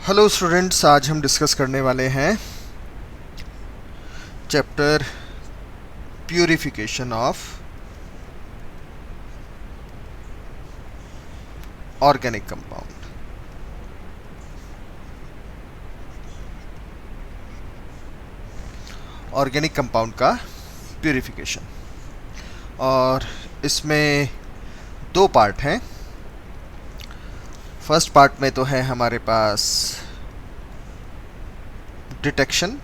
Hello students, आज हम discuss करने वाले हैं chapter purification of organic compound. Organic compound का प्यूरिफिकेशन, और इसमें दो पार्ट हैं। फर्स्ट पार्ट में तो है हमारे पास डिटेक्शन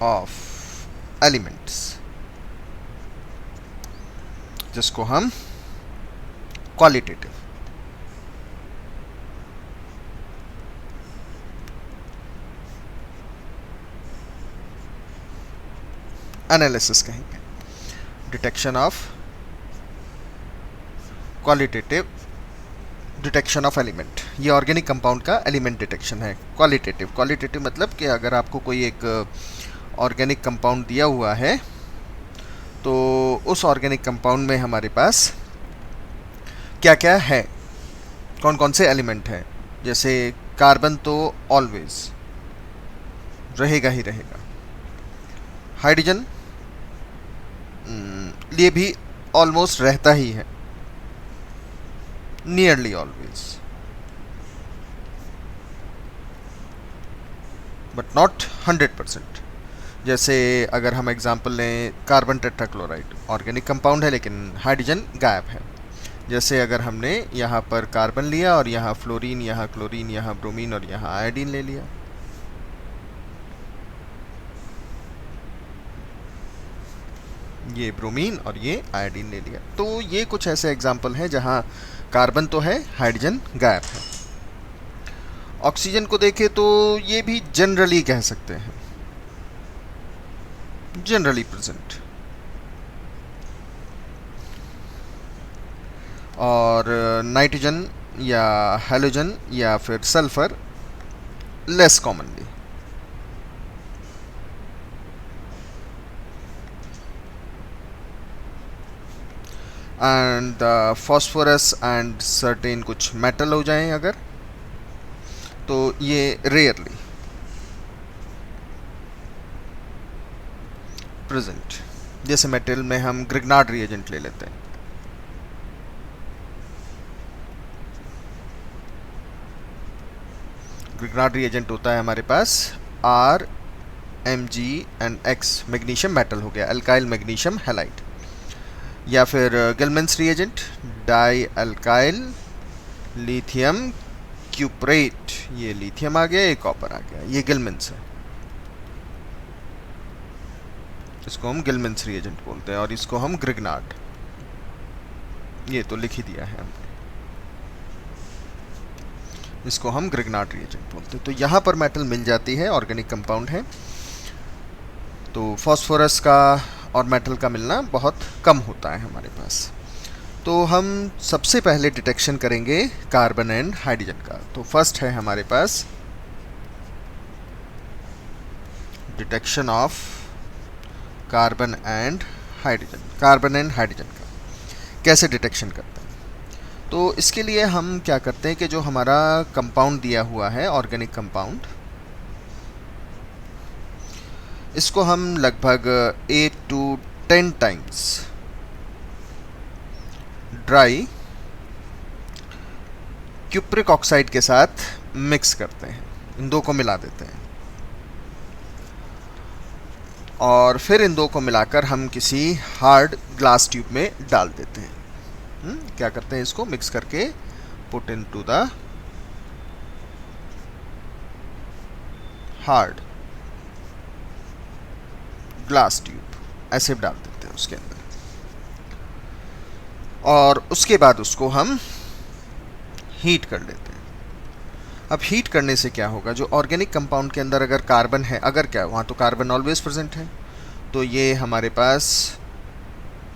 ऑफ एलिमेंट्स, जिसको हम क्वालिटेटिव एनालिसिस कहेंगे। Detection of qualitative detection of element, ये ऑर्गेनिक कंपाउंड का एलिमेंट डिटेक्शन है। क्वालिटेटिव मतलब कि अगर आपको कोई एक ऑर्गेनिक कंपाउंड दिया हुआ है तो उस ऑर्गेनिक कंपाउंड में हमारे पास क्या क्या है, कौन कौन से एलिमेंट हैं। जैसे कार्बन तो ऑलवेज रहेगा ही रहेगा, हाइड्रोजन ये भी ऑलमोस्ट रहता ही है, नियरली ऑलवेज, बट नॉट 100%। जैसे अगर हम एग्जांपल लें, कार्बन टेट्राक्लोराइड ऑर्गेनिक कंपाउंड है लेकिन हाइड्रोजन गायब है। जैसे अगर हमने यहाँ पर कार्बन लिया और यहाँ फ्लोरीन, यहाँ क्लोरीन, यहाँ ब्रोमीन और यहाँ आयोडीन ले लिया, ये ब्रोमीन और ये आयोडीन ले लिया, तो ये कुछ ऐसे एग्जाम्पल हैं जहाँ कार्बन तो है, हाइड्रोजन गायब है। ऑक्सीजन को देखें तो ये भी जनरली कह सकते हैं, जनरली प्रेजेंट। और नाइट्रोजन या हैलोजन या फिर sulphur less commonly. And phosphorus and certain कुछ मेटल हो जाएं अगर, तो ये रेयरली प्रेजेंट। जैसे मेटल में हम ग्रिग्नार्ड रिएजेंट ले लेते हैं। ग्रिग्नार्ड रिएजेंट होता है हमारे पास R M G and X, magnesium metal हो गया, अल्काइल मैग्नीशियम हैलाइड। या फिर Gilman's reagent, di alkyl lithium cuprate, ये लिथियम आ गया, ये कॉपर आ गया, ये गिलमेंस है, इसको हम गिलमेंस रिएजेंट बोलते हैं। और इसको हम ग्रिग्नार्ड, ये तो लिख ही दिया है हमने, इसको हम ग्रिग्नार्ड रिएजेंट बोलते हैं। तो यहाँ पर मेटल मिल जाती है, ऑर्गेनिक कंपाउंड है, तो फॉस्फोरस का और मेटल का मिलना बहुत कम होता है हमारे पास। तो हम सबसे पहले डिटेक्शन करेंगे कार्बन एंड हाइड्रोजन का। तो फर्स्ट है हमारे पास detection of carbon and hydrogen. Carbon and hydrogen का कैसे डिटेक्शन करते हैं? तो इसके लिए हम क्या करते हैं कि जो हमारा कंपाउंड दिया हुआ है, ऑर्गेनिक कंपाउंड, इसको हम लगभग 8 to 10 times dry cupric oxide के साथ मिक्स करते हैं, इन दो को मिला देते हैं, और फिर इन दो को मिलाकर हम किसी हार्ड ग्लास ट्यूब में डाल देते हैं। क्या करते हैं, इसको मिक्स करके put into the hard glass tube, ऐसे डाल देते हैं उसके अंदर, और उसके बाद उसको हम हीट कर लेते हैं। अब हीट करने से क्या होगा, जो ऑर्गेनिक कंपाउंड के अंदर अगर कार्बन है, अगर क्या वहाँ तो कार्बन ऑलवेज प्रेजेंट है, तो ये हमारे पास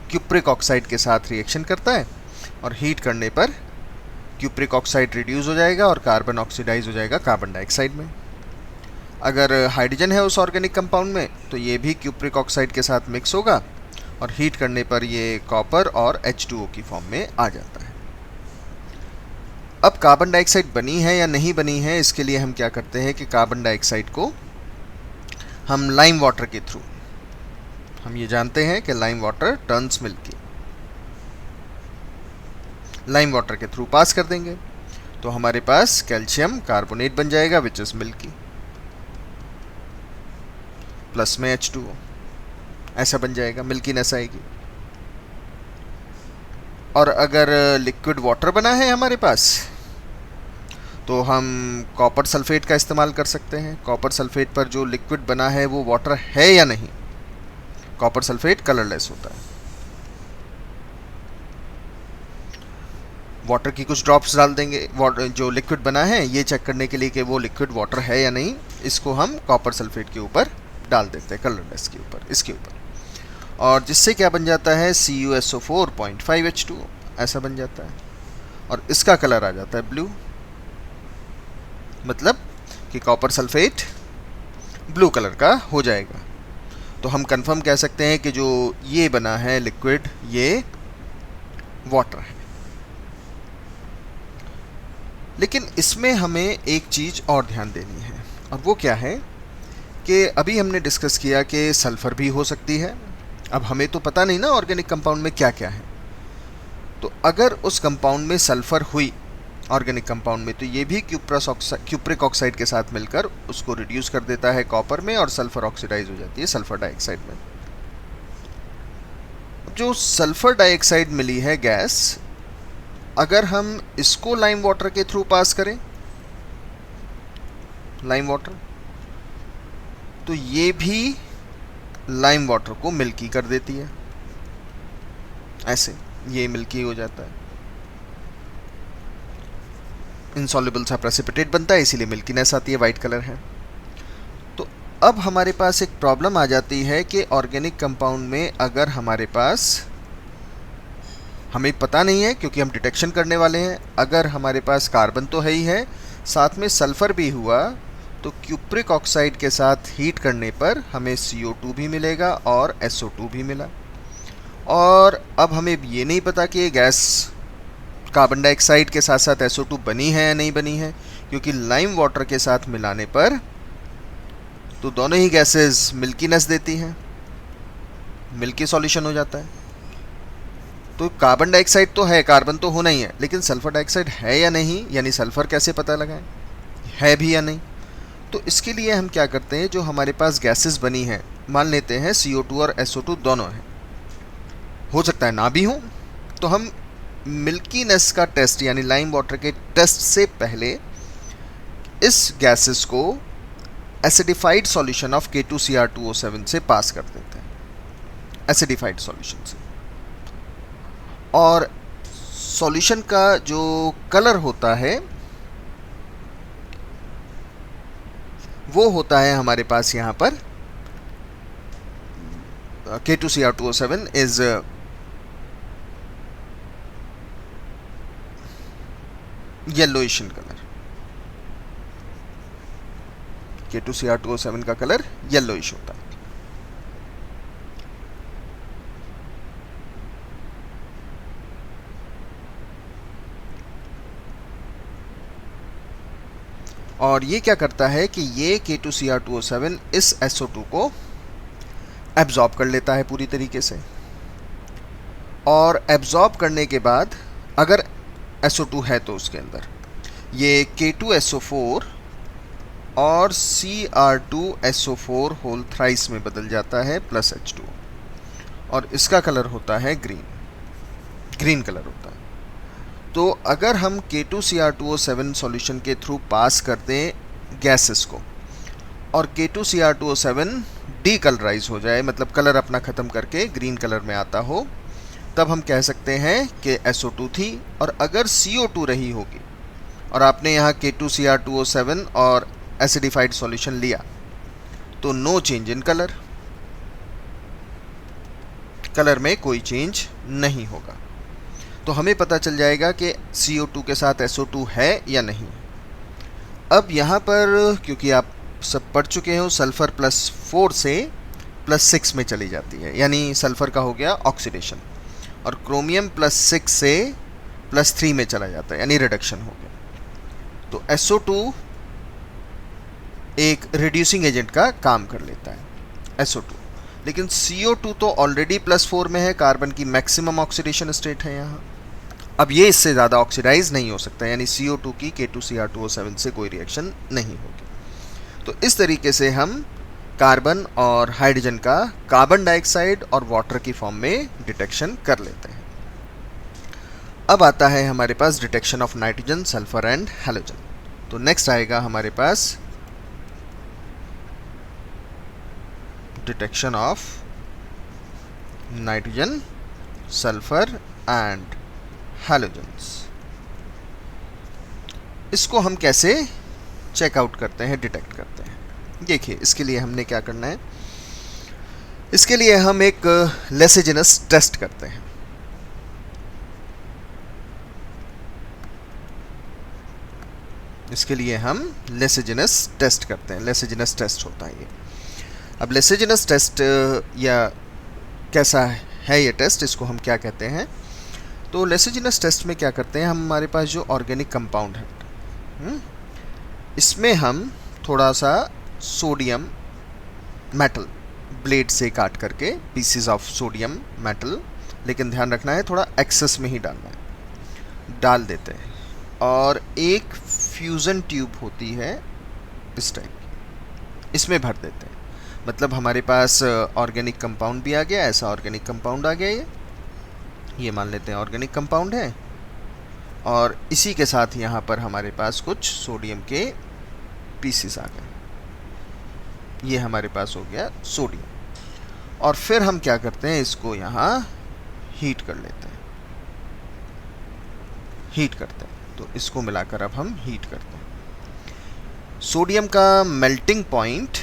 क्यूप्रिक ऑक्साइड के साथ रिएक्शन करता है, और हीट करने पर क्यूप्रिक ऑक्साइड रिड्यूस हो जाएगा और कार्बन ऑक्सीडाइज हो जाएगा कार्बन डाइऑक्साइड में। अगर हाइड्रोजन है उस ऑर्गेनिक कंपाउंड में, तो ये भी क्यूप्रिक ऑक्साइड के साथ मिक्स होगा, और हीट करने पर ये कॉपर और H2O की फॉर्म में आ जाता है। अब कार्बन डाइऑक्साइड बनी है या नहीं बनी है, इसके लिए हम क्या करते हैं कि कार्बन डाइऑक्साइड को हम लाइम वाटर के थ्रू, हम ये जानते हैं कि lime water turns milky, lime water के थ्रू पास कर देंगे तो हमारे पास कैल्शियम कार्बोनेट बन जाएगा विच इज मिल्की, प्लस में H2O, ऐसा बन जाएगा, मिल्कीनेस आएगी। और अगर लिक्विड वाटर बना है हमारे पास तो हम कॉपर सल्फेट का इस्तेमाल कर सकते हैं। कॉपर सल्फेट पर जो लिक्विड बना है वो वाटर है या नहीं, कॉपर सल्फेट कलरलेस होता है। वाटर की कुछ ड्रॉप्स डाल देंगे, जो लिक्विड बना है ये चेक करने के लिए कि वो लिक्विड वाटर है या नहीं, इसको हम कॉपर सल्फेट के ऊपर डाल देते हैं, कलरलेस के ऊपर, इसके ऊपर, और जिससे क्या बन जाता है CuSO4.5H2O, ऐसा बन जाता है और इसका कलर आ जाता है ब्लू, मतलब कि कॉपर सल्फेट ब्लू कलर का हो जाएगा। तो हम कंफर्म कह सकते हैं कि जो ये बना है लिक्विड ये वाटर है। लेकिन इसमें हमें एक चीज़ और ध्यान देनी है, और वो क्या है कि अभी हमने डिस्कस किया कि सल्फ़र भी हो सकती है। अब हमें तो पता नहीं ना ऑर्गेनिक कंपाउंड में क्या क्या है, तो अगर उस कंपाउंड में सल्फ़र हुई ऑर्गेनिक कंपाउंड में तो ये भी क्यूप्रिक ऑक्साइड के साथ मिलकर उसको रिड्यूस कर देता है कॉपर में और सल्फ़र ऑक्सीडाइज हो जाती है सल्फ़र डाइऑक्साइड में। जो सल्फ़र डाइऑक्साइड मिली है गैस, अगर हम इसको लाइम वाटर के थ्रू पास करें, लाइम वाटर, तो ये भी लाइम वाटर को मिल्की कर देती है, ऐसे ये मिल्की हो जाता है, इनसॉल्युबल सा प्रेसिपिटेट बनता है, इसीलिए मिल्कीनेस आती है, वाइट कलर है। तो अब हमारे पास एक प्रॉब्लम आ जाती है कि ऑर्गेनिक कंपाउंड में अगर हमारे पास, हमें पता नहीं है क्योंकि हम डिटेक्शन करने वाले हैं, अगर हमारे पास कार्बन तो है ही है, साथ में सल्फ़र भी हुआ, तो क्यूप्रिक ऑक्साइड के साथ हीट करने पर हमें CO2 भी मिलेगा और SO2 भी मिला। और अब हमें ये नहीं पता कि ये गैस कार्बन डाइऑक्साइड के साथ साथ SO2 बनी है या नहीं बनी है, क्योंकि लाइम वाटर के साथ मिलाने पर तो दोनों ही गैसेस मिल्कीनेस देती हैं, मिल्की सॉल्यूशन हो जाता है। तो कार्बन डाइऑक्साइड तो है, कार्बन तो होना ही है, लेकिन सल्फर डाइऑक्साइड है या नहीं, यानी सल्फ़र कैसे पता लगाएं, है भी या नहीं। तो इसके लिए हम क्या करते हैं, जो हमारे पास गैसेस बनी हैं, मान लेते हैं CO2 और SO2 दोनों हैं, हो सकता है ना भी हो, तो हम मिल्कीनेस का टेस्ट यानी लाइम वाटर के टेस्ट से पहले इस गैसेस को एसिडिफाइड सॉल्यूशन ऑफ K2Cr2O7 से पास कर देते हैं, एसिडिफाइड सॉल्यूशन से। और सॉल्यूशन का जो कलर होता है वो होता है हमारे पास यहाँ पर K2Cr2O7 is yellowish in colour, K2Cr2O7 का कलर येलोइश होता है। और ये क्या करता है कि ये K2Cr2O7 इस SO2 को एब्जॉर्ब कर लेता है पूरी तरीके से, और एब्जॉर्ब करने के बाद अगर SO2 है तो उसके अंदर ये K2SO4 और Cr2SO4 होल थ्राइस में बदल जाता है प्लस H2O, और इसका कलर होता है ग्रीन, ग्रीन कलर होता है। तो अगर हम K2Cr2O7 सॉल्यूशन के थ्रू पास कर दें गैसेस को और K2Cr2O7 डीकलराइज हो जाए, मतलब कलर अपना ख़त्म करके ग्रीन कलर में आता हो, तब हम कह सकते हैं कि SO2 थी। और अगर CO2 रही होगी और आपने यहाँ K2Cr2O7 और एसिडिफाइड सॉल्यूशन लिया तो no change in colour, colour में कोई चेंज नहीं होगा। तो हमें पता चल जाएगा कि CO2 के साथ SO2 है या नहीं। अब यहाँ पर क्योंकि आप सब पढ़ चुके हो, सल्फ़र +4 से +6 में चली जाती है, यानी सल्फ़र का हो गया ऑक्सीडेशन, और क्रोमियम +6 से +3 में चला जाता है, यानी रिडक्शन हो गया। तो SO2 एक रिड्यूसिंग एजेंट का काम कर लेता है, SO2। लेकिन CO2 तो ऑलरेडी +4 में है, कार्बन की मैक्सिमम ऑक्सीडेशन स्टेट है यहाँ। अब ये इससे ज़्यादा ऑक्सीडाइज नहीं हो सकता, यानी CO2 की K2Cr2O7 से कोई रिएक्शन नहीं होगी। तो इस तरीके से हम कार्बन और हाइड्रोजन का कार्बन डाइऑक्साइड और वाटर की फॉर्म में डिटेक्शन कर लेते हैं। अब आता है हमारे पास detection of nitrogen, sulphur and halogen. तो नेक्स्ट आएगा हमारे पास detection of nitrogen, sulphur and halogens. इसको हम कैसे चेक आउट करते हैं, डिटेक्ट करते हैं? देखिए, इसके लिए हमने क्या करना है, इसके लिए हम एक लेसेजिनस टेस्ट करते हैं। इसके लिए हम लेसेजिनस टेस्ट करते हैं, लेसेजिनस टेस्ट होता है ये। अब लेसेजिनस टेस्ट या कैसा है ये टेस्ट, इसको हम क्या कहते हैं? तो लेसेजिनस टेस्ट में क्या करते हैं, हम हमारे पास जो ऑर्गेनिक कंपाउंड है, इसमें हम थोड़ा सा सोडियम मेटल ब्लेड से काट करके, पीसीज ऑफ सोडियम मेटल, लेकिन ध्यान रखना है थोड़ा एक्सेस में ही डालना है, डाल देते हैं। और एक फ्यूज़न ट्यूब होती है इस टाइप की, इसमें भर देते हैं। मतलब हमारे पास ऑर्गेनिक कंपाउंड भी आ गया, ऐसा ऑर्गेनिक कंपाउंड आ गया, ये मान लेते हैं ऑर्गेनिक कंपाउंड है, और इसी के साथ यहाँ पर हमारे पास कुछ सोडियम के पीसीस आ गए, ये हमारे पास हो गया सोडियम। और फिर हम क्या करते हैं, इसको यहाँ हीट कर लेते हैं, हीट करते हैं। तो इसको मिलाकर अब हम हीट करते हैं। सोडियम का मेल्टिंग पॉइंट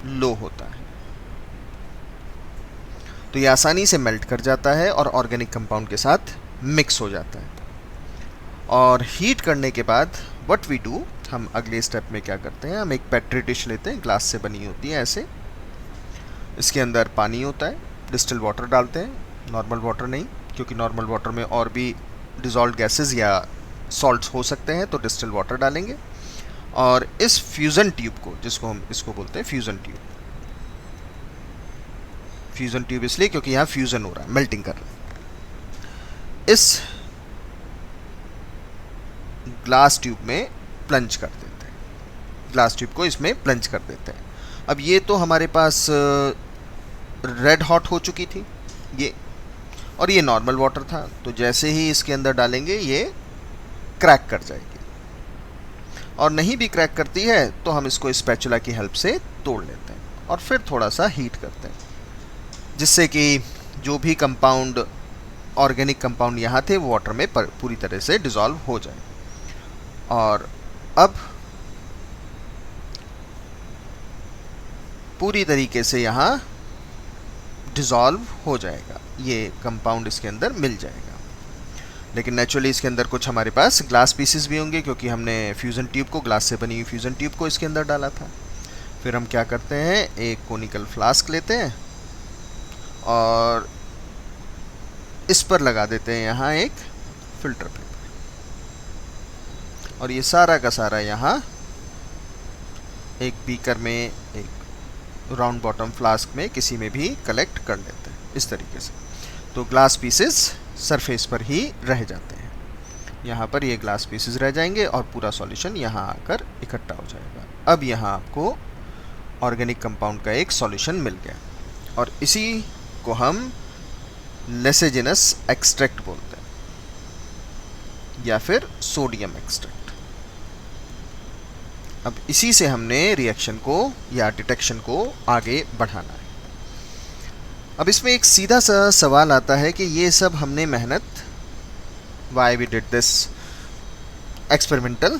लो होता है, तो ये आसानी से मेल्ट कर जाता है और ऑर्गेनिक कंपाउंड के साथ मिक्स हो जाता है। और हीट करने के बाद व्हाट वी डू, हम अगले स्टेप में क्या करते हैं, हम एक पेट्री डिश लेते हैं, ग्लास से बनी होती है ऐसे, इसके अंदर पानी होता है, डिस्टिल वाटर डालते हैं, नॉर्मल वाटर नहीं, क्योंकि नॉर्मल वाटर में और भी डिज़ोल्व गैसेस या सॉल्ट्स हो सकते हैं, तो डिस्टिल वाटर डालेंगे। और इस फ्यूज़न ट्यूब को, जिसको हम इसको बोलते हैं फ्यूज़न ट्यूब, फ्यूज़न ट्यूब इसलिए क्योंकि यहाँ फ्यूज़न हो रहा है, मेल्टिंग कर रहा है, इस ग्लास ट्यूब में प्लंज कर देते हैं, ग्लास ट्यूब को इसमें प्लंज कर देते हैं। अब ये तो हमारे पास रेड हॉट हो चुकी थी ये, और ये नॉर्मल वाटर था, तो जैसे ही इसके अंदर डालेंगे ये क्रैक कर जाएगी, और नहीं भी क्रैक करती है तो हम इसको स्पैचुला की हेल्प से तोड़ लेते हैं और फिर थोड़ा सा हीट करते हैं, जिससे कि जो भी कंपाउंड, ऑर्गेनिक कंपाउंड यहाँ थे वो वाटर में पूरी तरह से डिज़ोल्व हो जाए। और अब पूरी तरीके से यहाँ डिज़ोल्व हो जाएगा, ये कंपाउंड इसके अंदर मिल जाएगा। लेकिन नेचुरली इसके अंदर कुछ हमारे पास ग्लास पीसेस भी होंगे, क्योंकि हमने फ्यूज़न ट्यूब को, ग्लास से बनी हुई फ्यूज़न ट्यूब को इसके अंदर डाला था। फिर हम क्या करते हैं, एक कोनिकल फ्लास्क लेते हैं और इस पर लगा देते हैं यहाँ एक फिल्टर पेपर, और ये सारा का सारा यहाँ एक बीकर में, एक राउंड बॉटम फ्लास्क में, किसी में भी कलेक्ट कर लेते हैं इस तरीके से। तो ग्लास पीसेस सरफेस पर ही रह जाते हैं, यहाँ पर ये ग्लास पीसेस रह जाएंगे और पूरा सॉल्यूशन यहाँ आकर इकट्ठा हो जाएगा। अब यहाँ आपको ऑर्गेनिक कंपाउंड का एक सॉल्यूशन मिल गया, और इसी को हम लेसेजिनस एक्सट्रैक्ट बोलते हैं, या फिर सोडियम एक्सट्रैक्ट। अब इसी से हमने रिएक्शन को या डिटेक्शन को आगे बढ़ाना है। अब इसमें एक सीधा सा सवाल आता है कि ये सब हमने मेहनत, why we did this experimental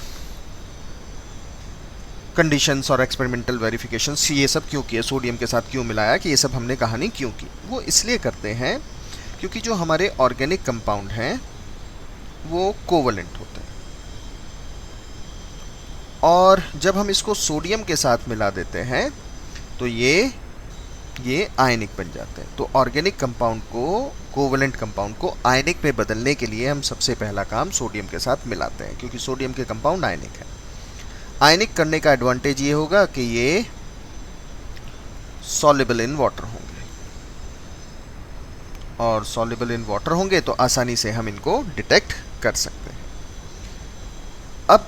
conditions और एक्सपेरिमेंटल वेरिफिकेशंस, ये सब क्यों किए, सोडियम के साथ क्यों मिलाया, कि ये सब हमने कहानी क्यों की? वो इसलिए करते हैं क्योंकि जो हमारे ऑर्गेनिक कंपाउंड हैं वो कोवलेंट होते हैं, और जब हम इसको सोडियम के साथ मिला देते हैं तो ये ये आयनिक बन जाते हैं। तो ऑर्गेनिक कंपाउंड को, कोवेलेंट कंपाउंड को आयनिक में बदलने के लिए हम सबसे पहला काम सोडियम के साथ मिलाते हैं, क्योंकि सोडियम के कंपाउंड आयनिक है। आयनिक करने का एडवांटेज ये होगा कि ये सॉल्युबल इन वाटर होंगे, और सॉल्युबल इन वाटर होंगे तो आसानी से हम इनको डिटेक्ट कर सकते हैं। अब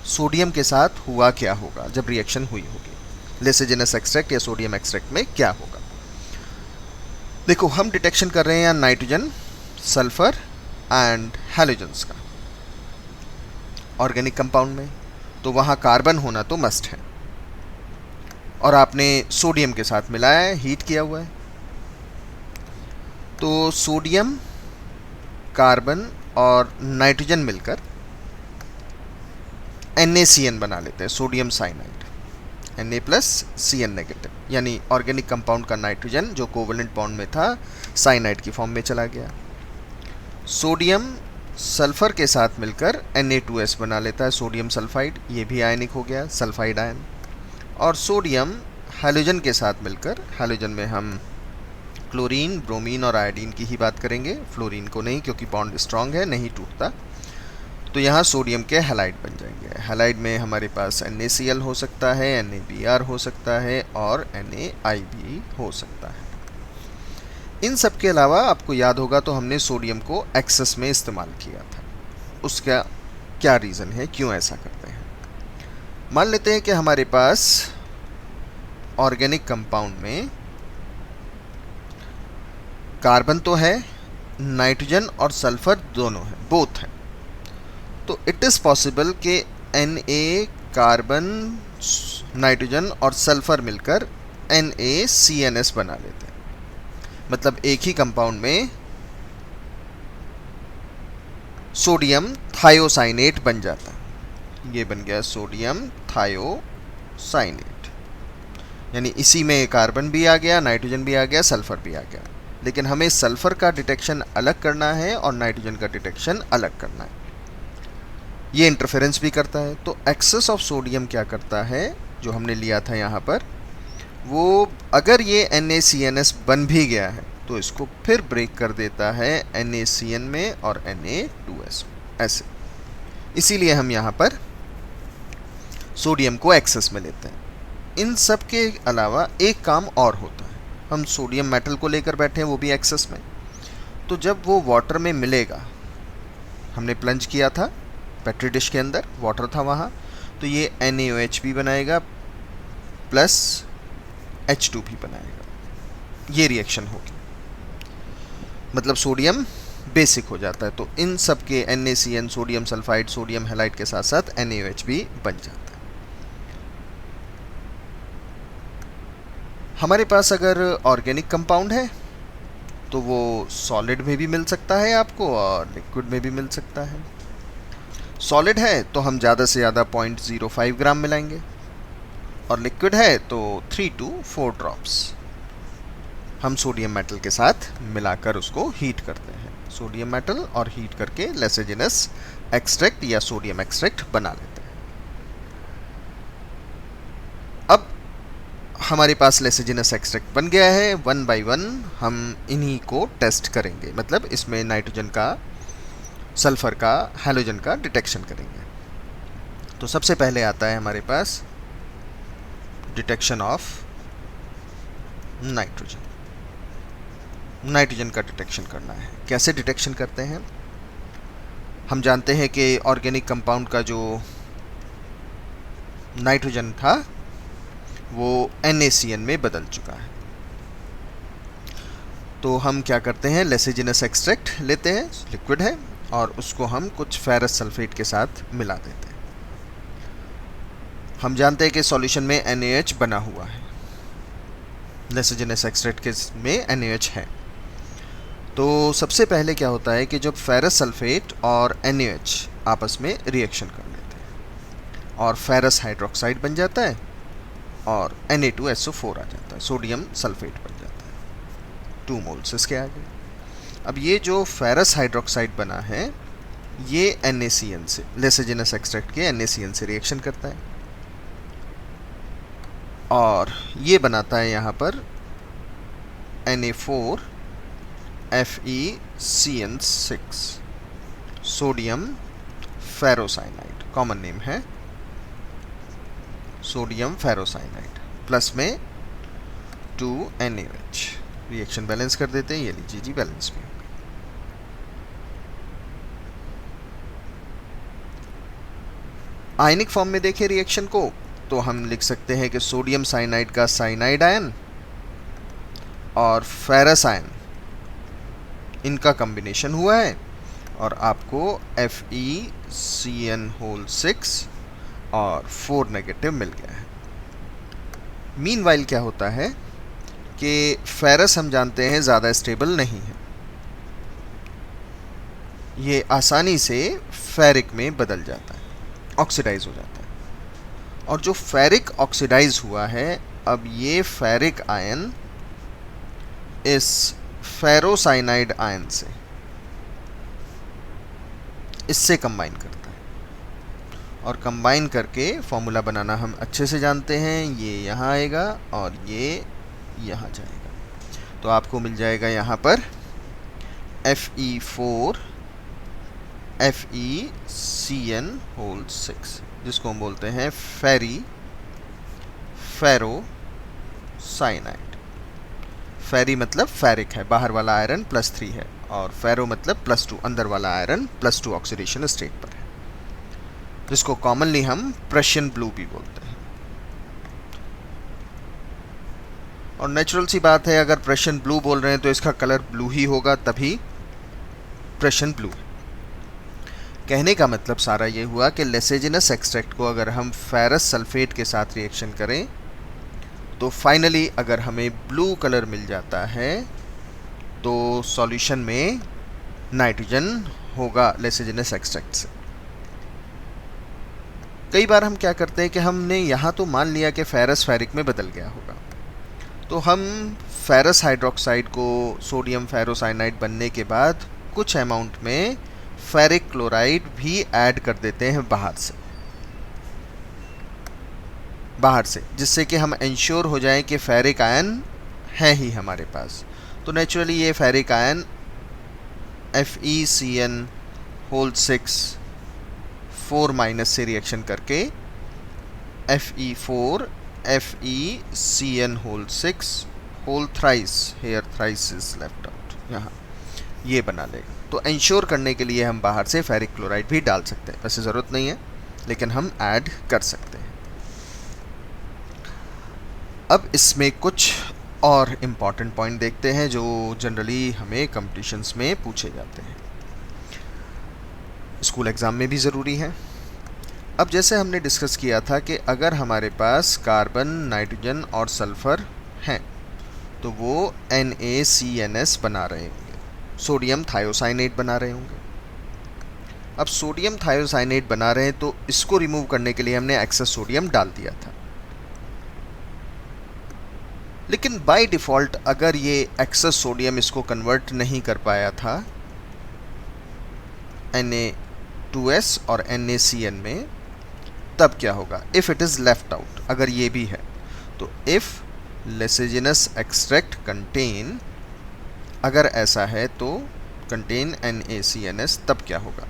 सोडियम के साथ हुआ क्या होगा जब रिएक्शन हुई होगी, लेसेजिनस एक्सट्रैक्ट या सोडियम एक्सट्रैक्ट में क्या होगा। देखो, हम डिटेक्शन कर रहे हैं नाइट्रोजन, सल्फर एंड हैलोजन्स का ऑर्गेनिक कंपाउंड में, तो वहाँ कार्बन होना तो मस्ट है, और आपने सोडियम के साथ मिलाया है, हीट किया हुआ है, तो सोडियम, कार्बन और नाइट्रोजन मिलकर NaCN बना लेते हैं, सोडियम साइनाइड, Na+Cn नेगेटिव, यानी ऑर्गेनिक कंपाउंड का नाइट्रोजन जो कोवेलेंट बॉन्ड में था साइनाइड की फॉर्म में चला गया। सोडियम सल्फर के साथ मिलकर Na2S बना लेता है, सोडियम सल्फाइड, ये भी आयनिक हो गया, सल्फाइड आयन। और सोडियम हैलोजन के साथ मिलकर, हैलोजन में हम क्लोरीन, ब्रोमीन और आयोडीन की ही बात करेंगे, फ्लोरीन को नहीं, क्योंकि बॉन्ड स्ट्रांग है, नहीं टूटता। तो यहाँ सोडियम के हैलाइड बन जाएंगे। हैलाइड में हमारे पास NaCl हो सकता है, NaBr हो सकता है और NaI भी हो सकता है। इन सब के अलावा आपको याद होगा तो हमने सोडियम को एक्सेस में इस्तेमाल किया था, उसका क्या रीज़न है, क्यों ऐसा करते हैं। मान लेते हैं कि हमारे पास ऑर्गेनिक कंपाउंड में कार्बन तो है, नाइट्रोजन और सल्फर दोनों है, बोथ है, तो इट इज़ पॉसिबल कि Na, कार्बन, नाइट्रोजन और सल्फर मिलकर NaCNS बना लेते हैं। मतलब एक ही कंपाउंड में सोडियम थायोसाइनेट बन जाता है, ये बन गया सोडियम थायोसाइनेट, यानी इसी में कार्बन भी आ गया, नाइट्रोजन भी आ गया, सल्फर भी आ गया। लेकिन हमें सल्फर का डिटेक्शन अलग करना है और नाइट्रोजन का डिटेक्शन अलग करना है, ये इंटरफेरेंस भी करता है। तो एक्सेस ऑफ सोडियम क्या करता है, जो हमने लिया था यहाँ पर, वो अगर ये NaCNS बन भी गया है तो इसको फिर ब्रेक कर देता है NaCN में और Na2S ऐसे। इसीलिए हम यहाँ पर सोडियम को एक्सेस में लेते हैं। इन सब के अलावा एक काम और होता है, हम सोडियम मेटल को लेकर बैठे हैं, वो भी एक्सेस में, तो जब वो वाटर में मिलेगा, हमने प्लंज किया था पेट्री डिश के अंदर, वाटर था वहाँ, तो ये NaOH भी बनाएगा प्लस H2 भी बनाएगा, ये रिएक्शन होगी, मतलब सोडियम बेसिक हो जाता है। तो इन सब के NaCN, sodium sulphide, sodium halide के साथ साथ NaOH भी बन जाता है। हमारे पास अगर ऑर्गेनिक कंपाउंड है तो वो सॉलिड में भी मिल सकता है आपको और लिक्विड में भी मिल सकता है। सॉलिड है तो हम ज़्यादा से ज़्यादा 0.05 ग्राम मिलाएंगे, और लिक्विड है तो 3 to 4 ड्रॉप्स हम सोडियम मेटल के साथ मिलाकर उसको हीट करते हैं। सोडियम मेटल और हीट करके लेसेजिनस एक्सट्रैक्ट या सोडियम एक्सट्रैक्ट बना लेते हैं। अब हमारे पास लेसेजिनस एक्सट्रैक्ट बन गया है, 1 by 1 हम इन्हीं को टेस्ट करेंगे, मतलब इसमें नाइट्रोजन का, सल्फर का, हैलोजन का डिटेक्शन करेंगे। तो सबसे पहले आता है हमारे पास डिटेक्शन ऑफ नाइट्रोजन। नाइट्रोजन का डिटेक्शन करना है। कैसे डिटेक्शन करते हैं? हम जानते हैं कि ऑर्गेनिक कंपाउंड का जो नाइट्रोजन था वो NaCN में बदल चुका है। तो हम क्या करते हैं, लेसेजिनस एक्सट्रैक्ट लेते हैं, लिक्विड है, और उसको हम कुछ फेरस सल्फेट के साथ मिला देते हैं। हम जानते हैं कि सॉल्यूशन में NaH बना हुआ है, लेसेजिनस एक्सट्रैक्ट के में NaH है। तो सबसे पहले क्या होता है कि जब फेरस सल्फेट और NaH आपस में रिएक्शन कर लेते हैं और फेरस हाइड्रोक्साइड बन जाता है और Na2SO4 आ जाता है, सोडियम सल्फेट बन जाता है 2 मोल्स इसके आगे। अब ये जो फेरस हाइड्रोक्साइड बना है ये NaCN से, लेसेजिनस एक्सट्रैक्ट के NaCN से रिएक्शन करता है और ये बनाता है यहाँ पर Na4 FeCN6 sodium ferrocyanide, common name है सोडियम फेरोसाइनाइड, प्लस में 2NaOH। रिएक्शन बैलेंस कर देते हैं, ये लीजिए जी बैलेंस में। आयनिक फॉर्म में देखें रिएक्शन को तो हम लिख सकते हैं कि सोडियम साइनाइड का साइनाइड आयन और फेरस आयन इनका कॉम्बिनेशन हुआ है और आपको FeCN6 और 4 नेगेटिव मिल गया है। मीनवाइल क्या होता है कि फेरस हम जानते हैं ज़्यादा स्टेबल नहीं है, ये आसानी से फेरिक में बदल जाता है, ऑक्सीडाइज हो जाता है। और जो फेरिक ऑक्सीडाइज हुआ है, अब ये फेरिक आयन इस फेरोसाइनाइड आयन से इससे कंबाइन करता है और कंबाइन करके फॉर्मूला बनाना हम अच्छे से जानते हैं। ये यहाँ आएगा और ये यहाँ जाएगा, तो आपको मिल जाएगा यहाँ पर Fe4 FeCN6 जिसको हम बोलते हैं फेरोसाइनाइड। फेरी मतलब फेरिक है, बाहर वाला आयरन +3 है, और फेरो मतलब +2, अंदर वाला आयरन +2 ऑक्सीडेशन स्टेट पर है, जिसको कॉमनली हम प्रशियन ब्लू भी बोलते हैं। और नेचुरल सी बात है, अगर प्रशियन ब्लू बोल रहे हैं तो इसका कलर ब्लू ही होगा, तभी प्रशियन ब्लू। कहने का मतलब सारा ये हुआ कि लेसेजिनस एक्सट्रैक्ट को अगर हम फेरस सल्फेट के साथ रिएक्शन करें तो फाइनली अगर हमें ब्लू कलर मिल जाता है तो सॉल्यूशन में नाइट्रोजन होगा लेसेजिनस एक्सट्रैक्ट से। कई बार हम क्या करते हैं कि हमने यहाँ तो मान लिया कि फेरस फेरिक में बदल गया होगा, तो हम फेरस हाइड्रोक्साइड को सोडियम फेरोसाइनाइड बनने के बाद कुछ अमाउंट में फेरिक क्लोराइड भी ऐड कर देते हैं बाहर से, जिससे कि हम इंश्योर हो जाएं कि फेरिक आयन है ही हमारे पास। तो नेचुरली ये फेरिक आयन FeCN6 4- से रिएक्शन करके Fe4 FeCN6 whole thrice, here thrice is left out, यहाँ ये बना लेगा। तो इंश्योर करने के लिए हम बाहर से फेरिक क्लोराइड भी डाल सकते हैं, वैसे ज़रूरत नहीं है लेकिन हम ऐड कर सकते हैं। अब इसमें कुछ और इम्पॉर्टेंट पॉइंट देखते हैं जो जनरली हमें कॉम्पिटिशन्स में पूछे जाते हैं, स्कूल एग्ज़ाम में भी ज़रूरी है। अब जैसे हमने डिस्कस किया था कि अगर हमारे पास कार्बन, नाइट्रोजन और सल्फ़र हैं तो वो NaCNS बना रहे होंगे, सोडियम थायोसाइनेट बना रहे होंगे। अब सोडियम थायोसाइनेट बना रहे हैं तो इसको रिमूव करने के लिए हमने एक्सेस सोडियम डाल दिया था, लेकिन बाय डिफ़ॉल्ट अगर ये एक्सेस सोडियम इसको कन्वर्ट नहीं कर पाया था Na2S और NaCN में, तब क्या होगा? If it is left out, अगर ये भी है तो इफ़ लेसेजिनस एक्सट्रैक्ट कंटेन, अगर ऐसा है तो कंटेन NaCNS, तब क्या होगा?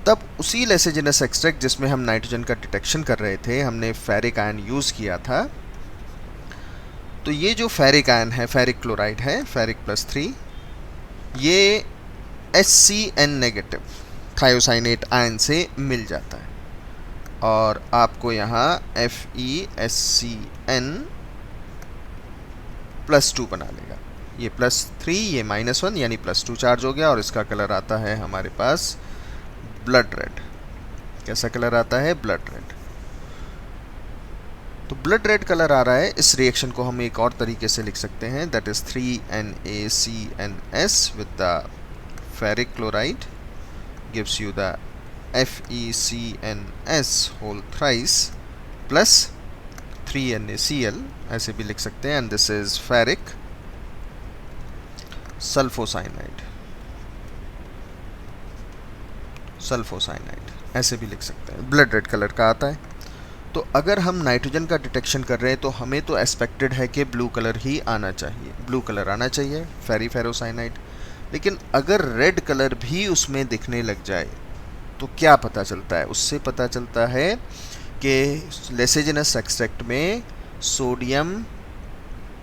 तब उसी लेसेजिनस एक्सट्रैक्ट जिसमें हम नाइट्रोजन का डिटेक्शन कर रहे थे, हमने फेरिक आयन यूज़ किया था, तो ये जो फेरिक आयन है, फेरिक क्लोराइड है, फेरिक +3, ये HCN नेगेटिव थायोसाइनेट आयन से मिल जाता है और आपको यहाँ FeSCN+2 बना लेगा। ये +3, ये -1 यानी +2 चार्ज हो गया और इसका कलर आता है हमारे पास ब्लड रेड। कैसा कलर आता है? Blood red. तो ब्लड रेड कलर आ रहा है, इस रिएक्शन को हम एक और तरीके से लिख सकते हैं, that is 3NaCNS with the ferric chloride gives you the FeCNS whole thrice plus 3NaCl, ऐसे भी लिख सकते हैं, and this is ferric sulphocyanide, ऐसे भी लिख सकते हैं। ब्लड रेड कलर का आता है। तो अगर हम नाइट्रोजन का डिटेक्शन कर रहे हैं तो हमें तो एक्सपेक्टेड है कि ब्लू कलर ही आना चाहिए, ब्लू कलर आना चाहिए, फेरिफेरोसाइनाइड। लेकिन अगर रेड कलर भी उसमें दिखने लग जाए तो क्या पता चलता है? उससे पता चलता है कि लेसेजिनस एक्सट्रैक्ट में सोडियम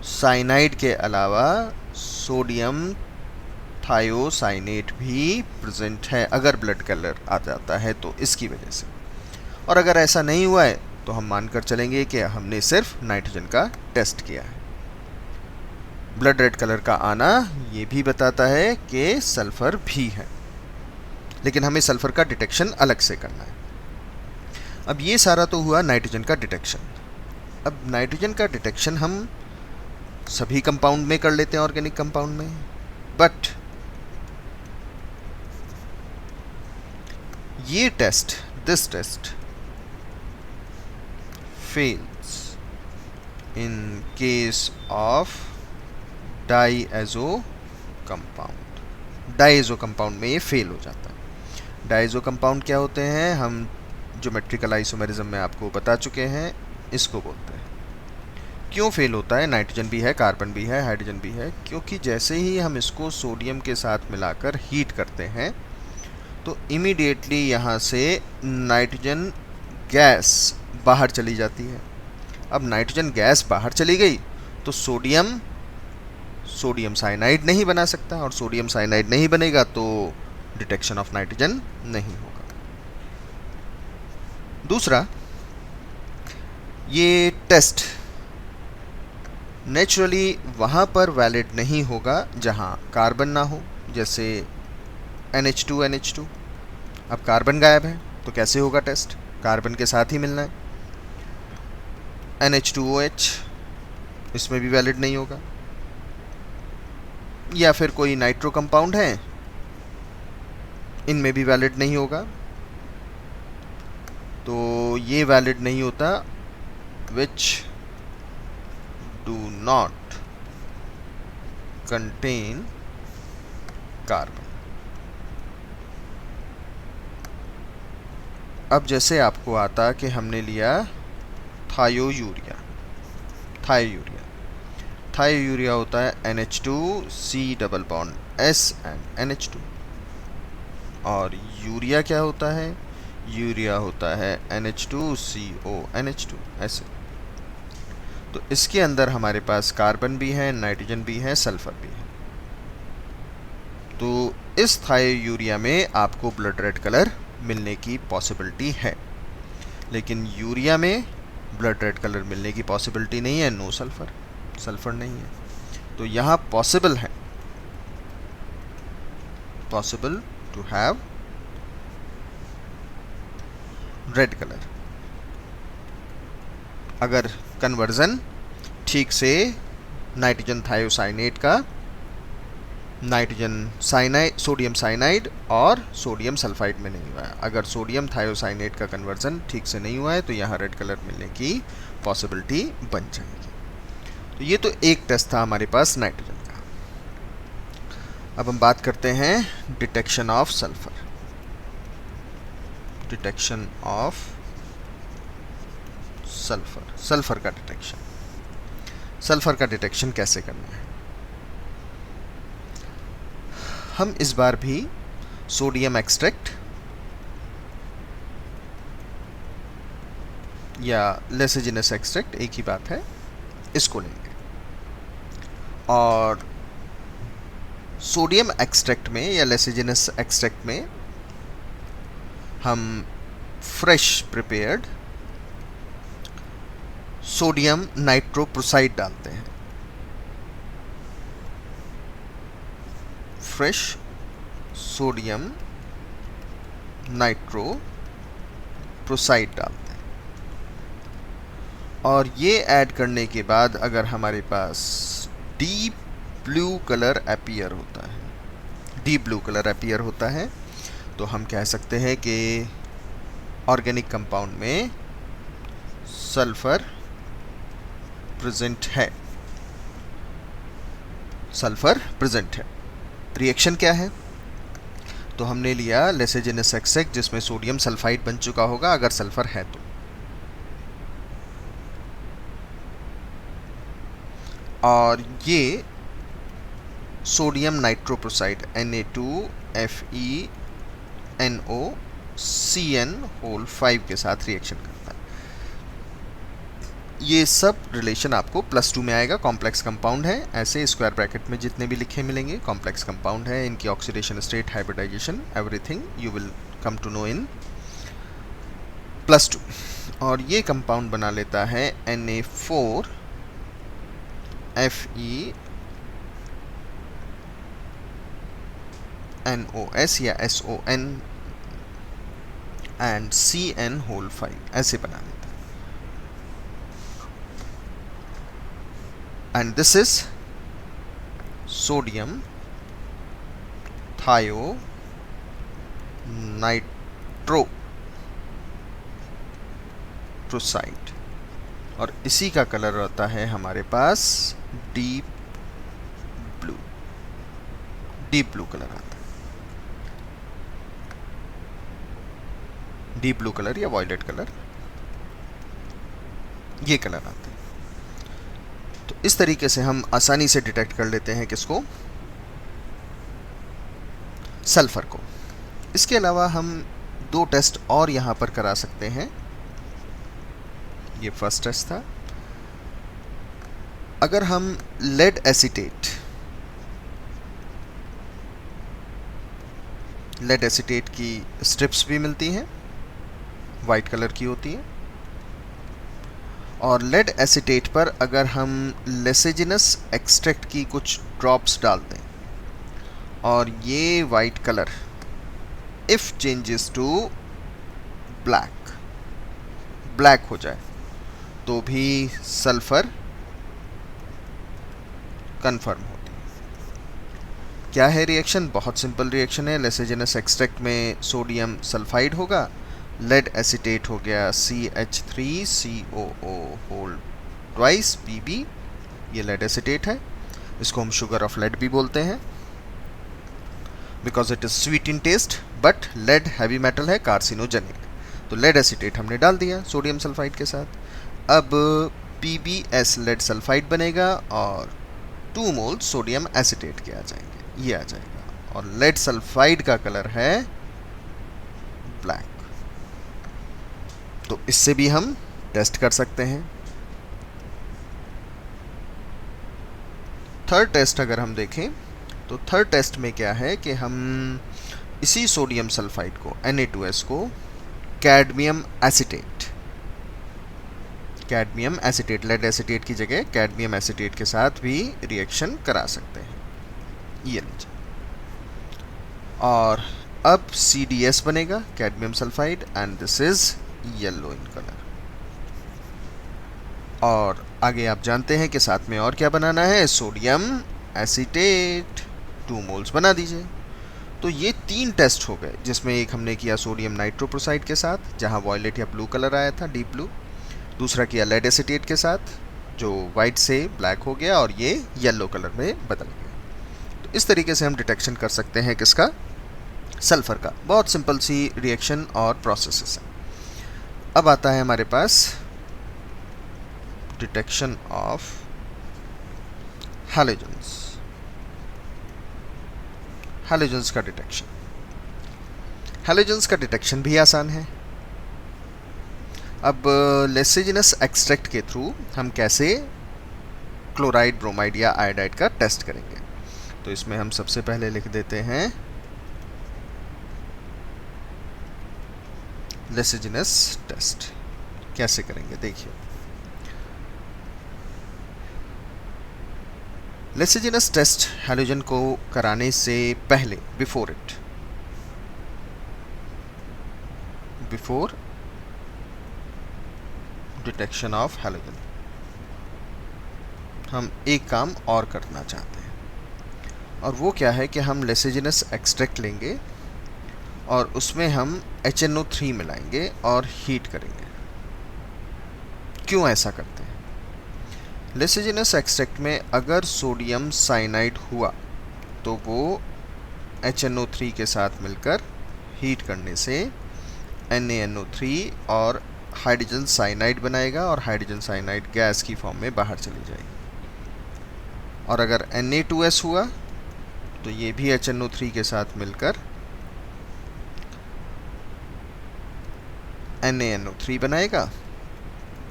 साइनाइड के अलावा सोडियम थायोसाइनेट भी प्रेजेंट है, अगर ब्लड कलर आ जाता है तो इसकी वजह से। और अगर ऐसा नहीं हुआ है तो हम मानकर चलेंगे कि हमने सिर्फ नाइट्रोजन का टेस्ट किया है। ब्लड रेड कलर का आना ये भी बताता है कि सल्फर भी है, लेकिन हमें सल्फर का डिटेक्शन अलग से करना है। अब ये सारा तो हुआ नाइट्रोजन का डिटेक्शन। अब नाइट्रोजन का डिटेक्शन हम सभी कंपाउंड में कर लेते हैं, ऑर्गेनिक कंपाउंड में, बट ये test, this test fails in case of diazo compound. Diazo compound में ये फेल हो जाता है। डाईएज़ो कंपाउंड क्या होते हैं? हम ज्योमेट्रिकल आइसोमेरिज्म में आपको बता चुके हैं, इसको बोलते हैं। क्यों फेल होता है? नाइट्रोजन भी है, कार्बन भी है, हाइड्रोजन भी है, क्योंकि जैसे ही हम इसको सोडियम के साथ मिलाकर हीट करते हैं तो इमीडिएटली यहाँ से नाइट्रोजन गैस बाहर चली जाती है। अब नाइट्रोजन गैस बाहर चली गई तो सोडियम साइनाइड नहीं बना सकता, और सोडियम साइनाइड नहीं बनेगा तो डिटेक्शन ऑफ नाइट्रोजन नहीं होगा। दूसरा, ये टेस्ट नेचुरली वहाँ पर वैलिड नहीं होगा जहाँ कार्बन ना हो, जैसे NH2। अब कार्बन गायब है तो कैसे होगा टेस्ट? कार्बन के साथ ही मिलना है। NH2OH, इसमें भी वैलिड नहीं होगा। या फिर कोई नाइट्रो कंपाउंड है, इनमें भी वैलिड नहीं होगा। तो ये वैलिड नहीं होता which do not contain carbon. अब जैसे आपको आता कि हमने लिया थायोयूरिया होता है NH2C double bond S and NH2। और यूरिया क्या होता है? यूरिया होता है NH2CO NH2, ऐसे। तो इसके अंदर हमारे पास कार्बन भी है, नाइट्रोजन भी है, सल्फर भी है। तो इस थायोयूरिया में आपको ब्लड रेड कलर मिलने की पॉसिबिलिटी है, लेकिन यूरिया में ब्लड रेड कलर मिलने की पॉसिबिलिटी नहीं है, नो सल्फर, सल्फर नहीं है। तो यहाँ पॉसिबल है, possible to have red colour अगर कन्वर्जन ठीक से नाइट्रोजन थायोसाइनेट का नाइट्रोजन साइनाइड, सोडियम साइनाइड और सोडियम सल्फाइड में नहीं हुआ है। अगर सोडियम थायोसाइनेट का कन्वर्जन ठीक से नहीं हुआ है तो यहाँ रेड कलर मिलने की पॉसिबिलिटी बन जाएगी। तो ये तो एक टेस्ट था हमारे पास नाइट्रोजन का। अब हम बात करते हैं detection of sulphur. Detection of sulphur, sulphur का डिटेक्शन। सल्फर का डिटेक्शन कैसे करना है? हम इस बार भी सोडियम एक्सट्रैक्ट या लेसेजिनस एक्सट्रैक्ट, एक ही बात है, इसको लेंगे। और सोडियम एक्सट्रैक्ट में या लेसेजिनस एक्सट्रैक्ट में हम फ्रेश प्रिपेयर्ड सोडियम नाइट्रोप्रोसाइड डालते हैं। फ्रेश सोडियम नाइट्रोप्रोसाइड डालते हैं। और ये ऐड करने के बाद अगर हमारे पास डीप ब्लू कलर अपीयर होता है, डीप ब्लू कलर अपीयर होता है, तो हम कह सकते हैं कि ऑर्गेनिक कंपाउंड में सल्फर प्रेजेंट है, सल्फर प्रेजेंट है। रिएक्शन क्या है? तो हमने लिया लेसेजिनस एक्सट्रैक्ट जिसमें सोडियम सल्फाइड बन चुका होगा अगर सल्फर है तो। और ये सोडियम नाइट्रोप्रोसाइड Na2FeNOCN(5) के साथ रिएक्शन करता है। ये सब रिलेशन आपको +2 में आएगा। कॉम्प्लेक्स कंपाउंड है, ऐसे स्क्वायर ब्रैकेट में जितने भी लिखे मिलेंगे कॉम्प्लेक्स कंपाउंड है। इनकी oxidation state, hybridisation, everything you will come to know in +2। और ये कंपाउंड बना लेता है Na4FeNOS या SON एंड CN(5), ऐसे बना लेता है। And this is sodium thionitroside और इसी का कलर रहता है हमारे पास डीप ब्लू कलर आता है। डीप ब्लू कलर या वॉयलेट कलर, ये कलर आता है। तो इस तरीके से हम आसानी से डिटेक्ट कर लेते हैं किसको, सल्फर को। इसके अलावा हम 2 टेस्ट और यहां पर करा सकते हैं। ये फर्स्ट टेस्ट था। अगर हम लेड एसीटेट की स्ट्रिप्स भी मिलती हैं, वाइट कलर की होती है, और लेड एसीटेट पर अगर हम लेसेजिनस एक्सट्रैक्ट की कुछ ड्रॉप्स डाल दें और ये white colour if changes to black हो जाए तो भी सल्फर कंफर्म होती है। क्या है रिएक्शन? बहुत सिंपल रिएक्शन है। लेसेजिनस एक्सट्रैक्ट में सोडियम सल्फाइड होगा, लेड एसीटेट हो गया CH3COO Bb, ये लेड एसीटेट है। इसको हम शुगर ऑफ लेड भी बोलते हैं because it is sweet in taste, but lead heavy metal है, कार्सिनोजेनिक। तो लेड एसीटेट हमने डाल दिया सोडियम सल्फाइड के साथ। अब PbS लेड सल्फाइड बनेगा और 2 मोल सोडियम एसीटेट के आ जाएंगे, ये आ जाएगा, और लेड सल्फाइड का कलर है ब्लैक। तो इससे भी हम टेस्ट कर सकते हैं। थर्ड टेस्ट अगर हम देखें तो थर्ड टेस्ट में क्या है कि हम इसी सोडियम सल्फाइड को Na2S को कैडमियम एसीटेट लेड एसीटेट की जगह कैडमियम एसीटेट के साथ भी रिएक्शन करा सकते हैं, ये लीजिए। और अब CdS बनेगा, cadmium sulphide, and this is yellow in colour. और आगे आप जानते हैं कि साथ में और क्या बनाना है, सोडियम एसीटेट, 2 मोल्स बना दीजिए। तो ये 3 टेस्ट हो गए, जिसमें एक हमने किया सोडियम नाइट्रोप्रोसाइड के साथ जहां वॉयलेट या ब्लू कलर आया था, डीप ब्लू। दूसरा किया लेड एसीटेट के साथ जो वाइट से ब्लैक हो गया और ये येलो कलर में बदल गया। तो इस तरीके से हम डिटेक्शन कर सकते हैं किसका, सल्फर का। बहुत सिंपल सी रिएक्शन और प्रोसेसेस है। अब आता है हमारे पास डिटेक्शन ऑफ हैलोजेंस का डिटेक्शन। हैलोजेंस का डिटेक्शन भी आसान है। अब लेसेजिनस एक्सट्रैक्ट के थ्रू हम कैसे क्लोराइड, ब्रोमाइड या आयोडाइड का टेस्ट करेंगे। तो इसमें हम सबसे पहले लिख देते हैं लेसेजिनस टेस्ट। कैसे करेंगे देखिए। लेसेजिनस टेस्ट हैलोजन को कराने से पहले, बिफोर डिटेक्शन ऑफ हैलोजन, हम एक काम और करना चाहते हैं, और वो क्या है कि हम लेसेजिनस एक्सट्रैक्ट लेंगे और उसमें हम HNO3 मिलाएंगे और हीट करेंगे। क्यों ऐसा करते हैं? लेसेजिनस एक्सट्रैक्ट में अगर सोडियम साइनाइड हुआ तो वो HNO3 के साथ मिलकर हीट करने से NaNO3 और हाइड्रोजन साइनाइड बनाएगा और हाइड्रोजन साइनाइड गैस की फॉर्म में बाहर चली जाएगी। और अगर Na2S हुआ तो ये भी HNO3 के साथ मिलकर NaNO3 बनाएगा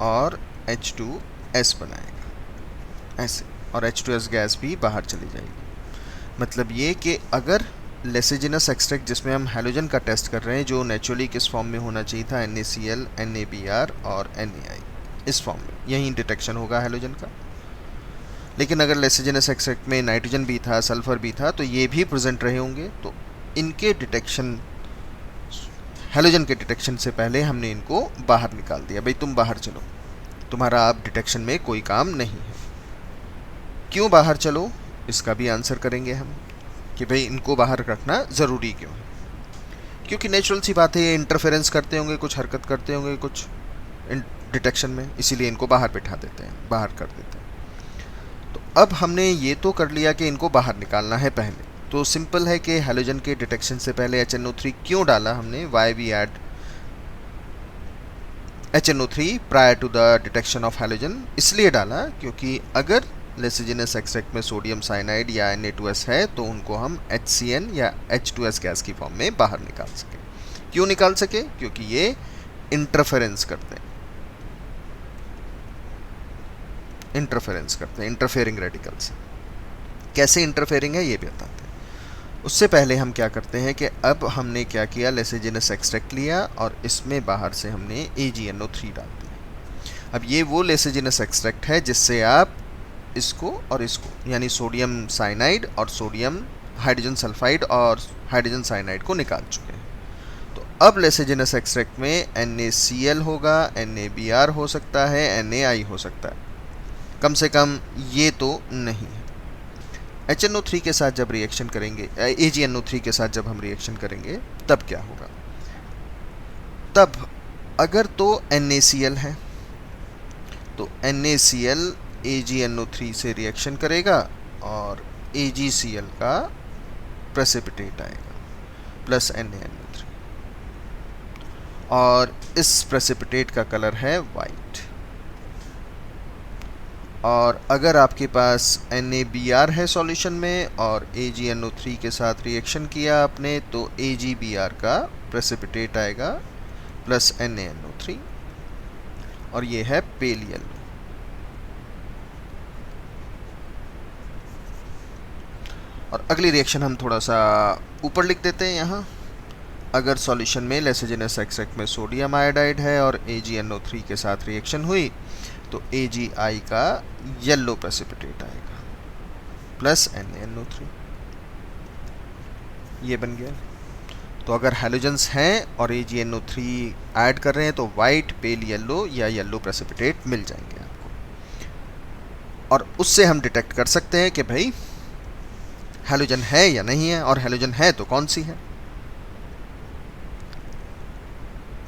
और H2S बनाएगा ऐसे, और H2S गैस भी बाहर चली जाएगी। मतलब ये कि अगर लेसिजिनस एक्सट्रैक्ट जिसमें हम हैलोजन का टेस्ट कर रहे हैं, जो नेचुरली किस फॉर्म में होना चाहिए था, NaCl, NaBr और NaI, इस फॉर्म में, यही डिटेक्शन होगा हैलोजन का। लेकिन अगर लेसिजिनस एक्सट्रैक्ट में नाइट्रोजन भी था, सल्फर भी था, तो ये भी प्रेजेंट रहे होंगे, तो इनके डिटेक्शन, हैलोजन के डिटेक्शन से पहले हमने इनको बाहर निकाल दिया। भाई तुम बाहर चलो, तुम्हारा अब डिटेक्शन में कोई काम नहीं है। क्यों बाहर चलो, इसका भी आंसर करेंगे हम कि भाई इनको बाहर रखना ज़रूरी क्यों है। क्योंकि नेचुरल सी बात है, ये इंटरफेरेंस करते होंगे, कुछ हरकत करते होंगे कुछ डिटेक्शन में, इसीलिए इनको बाहर बिठा देते हैं, बाहर कर देते हैं। तो अब हमने ये तो कर लिया कि इनको बाहर निकालना है पहले। तो सिंपल है कि हैलोजन के डिटेक्शन से पहले HNO3 क्यों डाला हमने, why we add HNO3 prior to the detection of halogen, इसलिए डाला क्योंकि अगर लेसिजिनस एक्सट्रैक्ट में सोडियम साइनाइड या Na2S है तो उनको हम HCN या H2S गैस की फॉर्म में बाहर निकाल सके। क्यों निकाल सके, क्योंकि ये इंटरफेरेंस करते हैं, इंटरफेयरिंग रेडिकल से। कैसे इंटरफेयरिंग है ये भी बताते हैं। उससे पहले हम क्या करते हैं कि अब हमने क्या किया, लेसिजिनस एक्सट्रैक्ट लिया और इसमें बाहर से हमने AgNO3 डाल दिया। अब ये वो लेसिजिनस एक्सट्रैक्ट है जिससे आप इसको और इसको, यानी सोडियम साइनाइड और सोडियम हाइड्रोजन सल्फाइड और हाइड्रोजन साइनाइड को निकाल चुके हैं। तो अब लेसिजिनस एक्सट्रैक्ट में NaCl होगा, NaBr हो सकता है, NaI हो सकता है, कम से कम ये तो नहीं है। HNO3 के साथ जब रिएक्शन करेंगे, AgNO3 के साथ जब हम रिएक्शन करेंगे तब क्या होगा, तब अगर तो NaCl है तो NaCl AgNO3 से रिएक्शन करेगा और AgCl का प्रेसिपिटेट आएगा प्लस NaNO3, और इस प्रेसिपिटेट का कलर है वाइट। और अगर आपके पास NaBr है सॉल्यूशन में और AgNO3 के साथ रिएक्शन किया आपने, तो AgBr का प्रेसिपिटेट आएगा प्लस NaNO3, और ये है पेल येलो। और अगली रिएक्शन हम थोड़ा सा ऊपर लिख देते हैं यहाँ। अगर सॉल्यूशन में लेसिजिनस एक्सट्रैक्ट में सोडियम आयोडाइड है और AgNO3 के साथ रिएक्शन हुई, तो AgI का येलो प्रेसिपिटेट आएगा प्लस NaNO3, ये बन गया। तो अगर हैलोजेंस हैं और AgNO3 ऐड कर रहे हैं तो वाइट, पेल येलो या येलो प्रेसिपिटेट मिल जाएंगे आपको, और उससे हम डिटेक्ट कर सकते हैं कि भाई हैलोजन है या नहीं है, और हैलोजन है तो कौन सी है।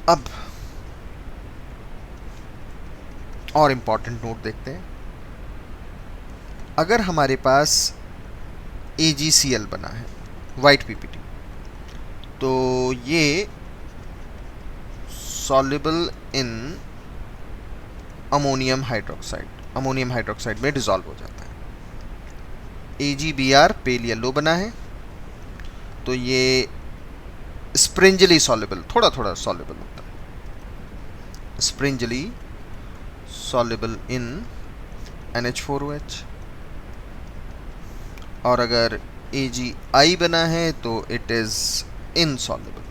अब और इम्पॉर्टेंट नोट देखते हैं। अगर हमारे पास AgCl बना है, वाइट PPT, तो ये सॉल्युबल इन अमोनियम हाइड्रोक्साइड में डिसॉल्व हो जाता है। AgBr पेल येलो बना है, तो ये स्प्रिंजली सॉल्युबल, थोड़ा थोड़ा सॉल्युबल होता है, स्प्रिंजली सॉल्युबल इन NH4OH। और अगर AgI बना है तो it is insoluble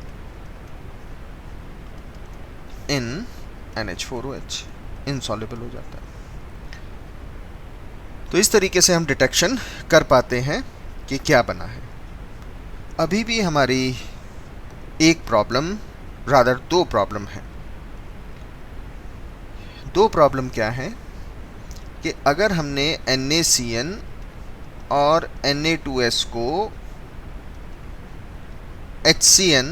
in NH4OH, insoluble हो जाता है। तो इस तरीके से हम डिटेक्शन कर पाते हैं कि क्या बना है। अभी भी हमारी एक प्रॉब्लम, रादर दो प्रॉब्लम है। दो प्रॉब्लम क्या है कि अगर हमने NaCN और Na2S को HCN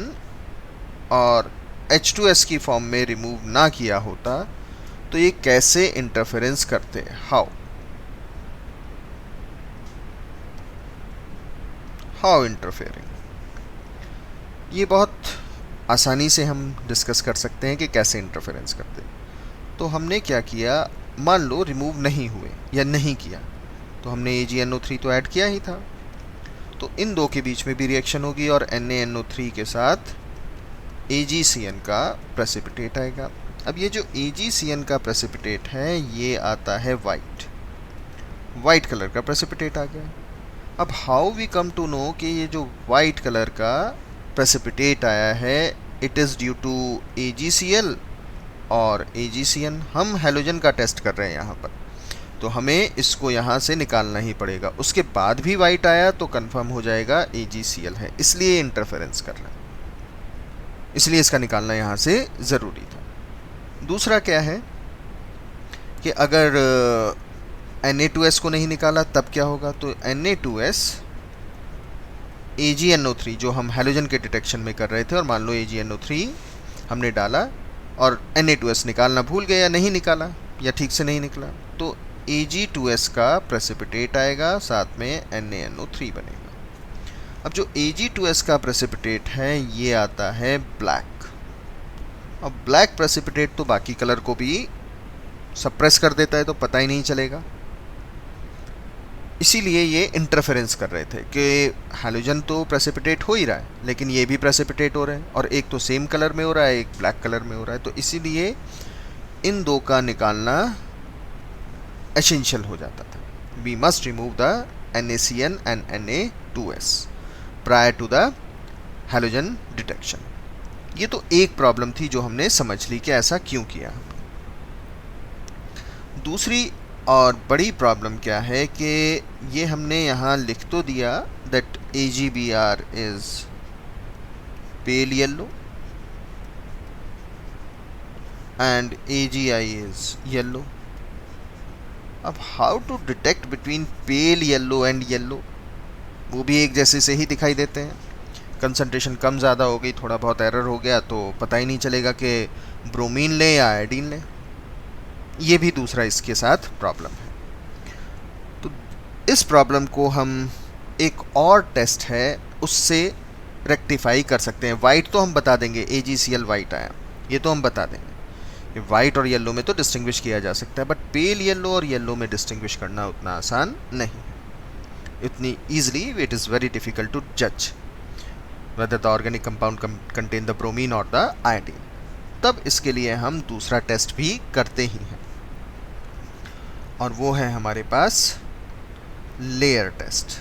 और H2S की फॉर्म में रिमूव ना किया होता तो ये कैसे इंटरफेरेंस करते, हाउ इंटरफेयरिंग। ये बहुत आसानी से हम डिस्कस कर सकते हैं कि कैसे इंटरफेरेंस करते। तो हमने क्या किया, मान लो रिमूव नहीं हुए या नहीं किया, तो हमने AgNO3 तो ऐड किया ही था, तो इन दो के बीच में भी रिएक्शन होगी और NaNO3 के साथ AgCN का प्रेसिपिटेट आएगा। अब ये जो AgCN का प्रेसिपिटेट है ये आता है वाइट कलर का प्रेसिपिटेट आ गया। अब how we come to know कि ये जो वाइट कलर का प्रेसिपिटेट आया है it is due to AgCl और AgCN? हम हैलोजन का टेस्ट कर रहे हैं यहाँ पर, तो हमें इसको यहाँ से निकालना ही पड़ेगा। उसके बाद भी वाइट आया तो कंफर्म हो जाएगा AgCl है, इसलिए इंटरफेरेंस कर रहा है, इसलिए इसका निकालना यहाँ से ज़रूरी था। दूसरा क्या है कि अगर Na2S को नहीं निकाला तब क्या होगा, तो Na2S AgNO3 जो हम हैलोजन के डिटेक्शन में कर रहे थे, और मान लो AgNO3 हमने डाला और Na2S निकालना भूल गए या नहीं निकाला या ठीक से नहीं निकला, तो Ag2S का प्रेसिपिटेट आएगा, साथ में NaNO3 बनेगा। अब जो Ag2S का प्रेसिपिटेट है ये आता है ब्लैक। अब ब्लैक प्रेसिपिटेट तो बाकी कलर को भी सप्रेस कर देता है, तो पता ही नहीं चलेगा, इसीलिए ये इंटरफेरेंस कर रहे थे कि हैलोजन तो प्रेसिपिटेट हो ही रहा है लेकिन ये भी प्रेसिपिटेट हो रहे हैं, और एक तो सेम कलर में हो रहा है, एक ब्लैक कलर में हो रहा है, तो इसीलिए इन दो का निकालना एसेंशियल हो जाता था। We must remove the NaCN and Na2S prior to the halogen detection. ये तो एक प्रॉब्लम थी जो हमने समझ ली कि ऐसा क्यों किया। दूसरी और बड़ी प्रॉब्लम क्या है कि ये हमने यहाँ लिख तो दिया that AgBr is pale yellow and AgI is yellow. अब how to detect between pale yellow and yellow, वो भी एक जैसे से ही दिखाई देते हैं, कंसंट्रेशन कम ज़्यादा हो गई, थोड़ा बहुत एरर हो गया तो पता ही नहीं चलेगा कि ब्रोमीन लें या आयोडीन लें। ये भी दूसरा इसके साथ प्रॉब्लम है। तो इस प्रॉब्लम को हम एक और टेस्ट है उससे रेक्टिफाई कर सकते हैं। वाइट तो हम बता देंगे, AgCl वाइट आया, ये तो हम बता देंगे। वाइट और येलो में तो डिस्टिंग्विश किया जा सकता है, बट पेल येलो और येलो में डिस्टिंग्विश करना उतना आसान नहीं है। इतनी easily it is very difficult to जज whether the organic compound contain the bromine or the iodine। तब इसके लिए हम दूसरा टेस्ट भी करते ही हैं, और वो है हमारे पास लेयर टेस्ट।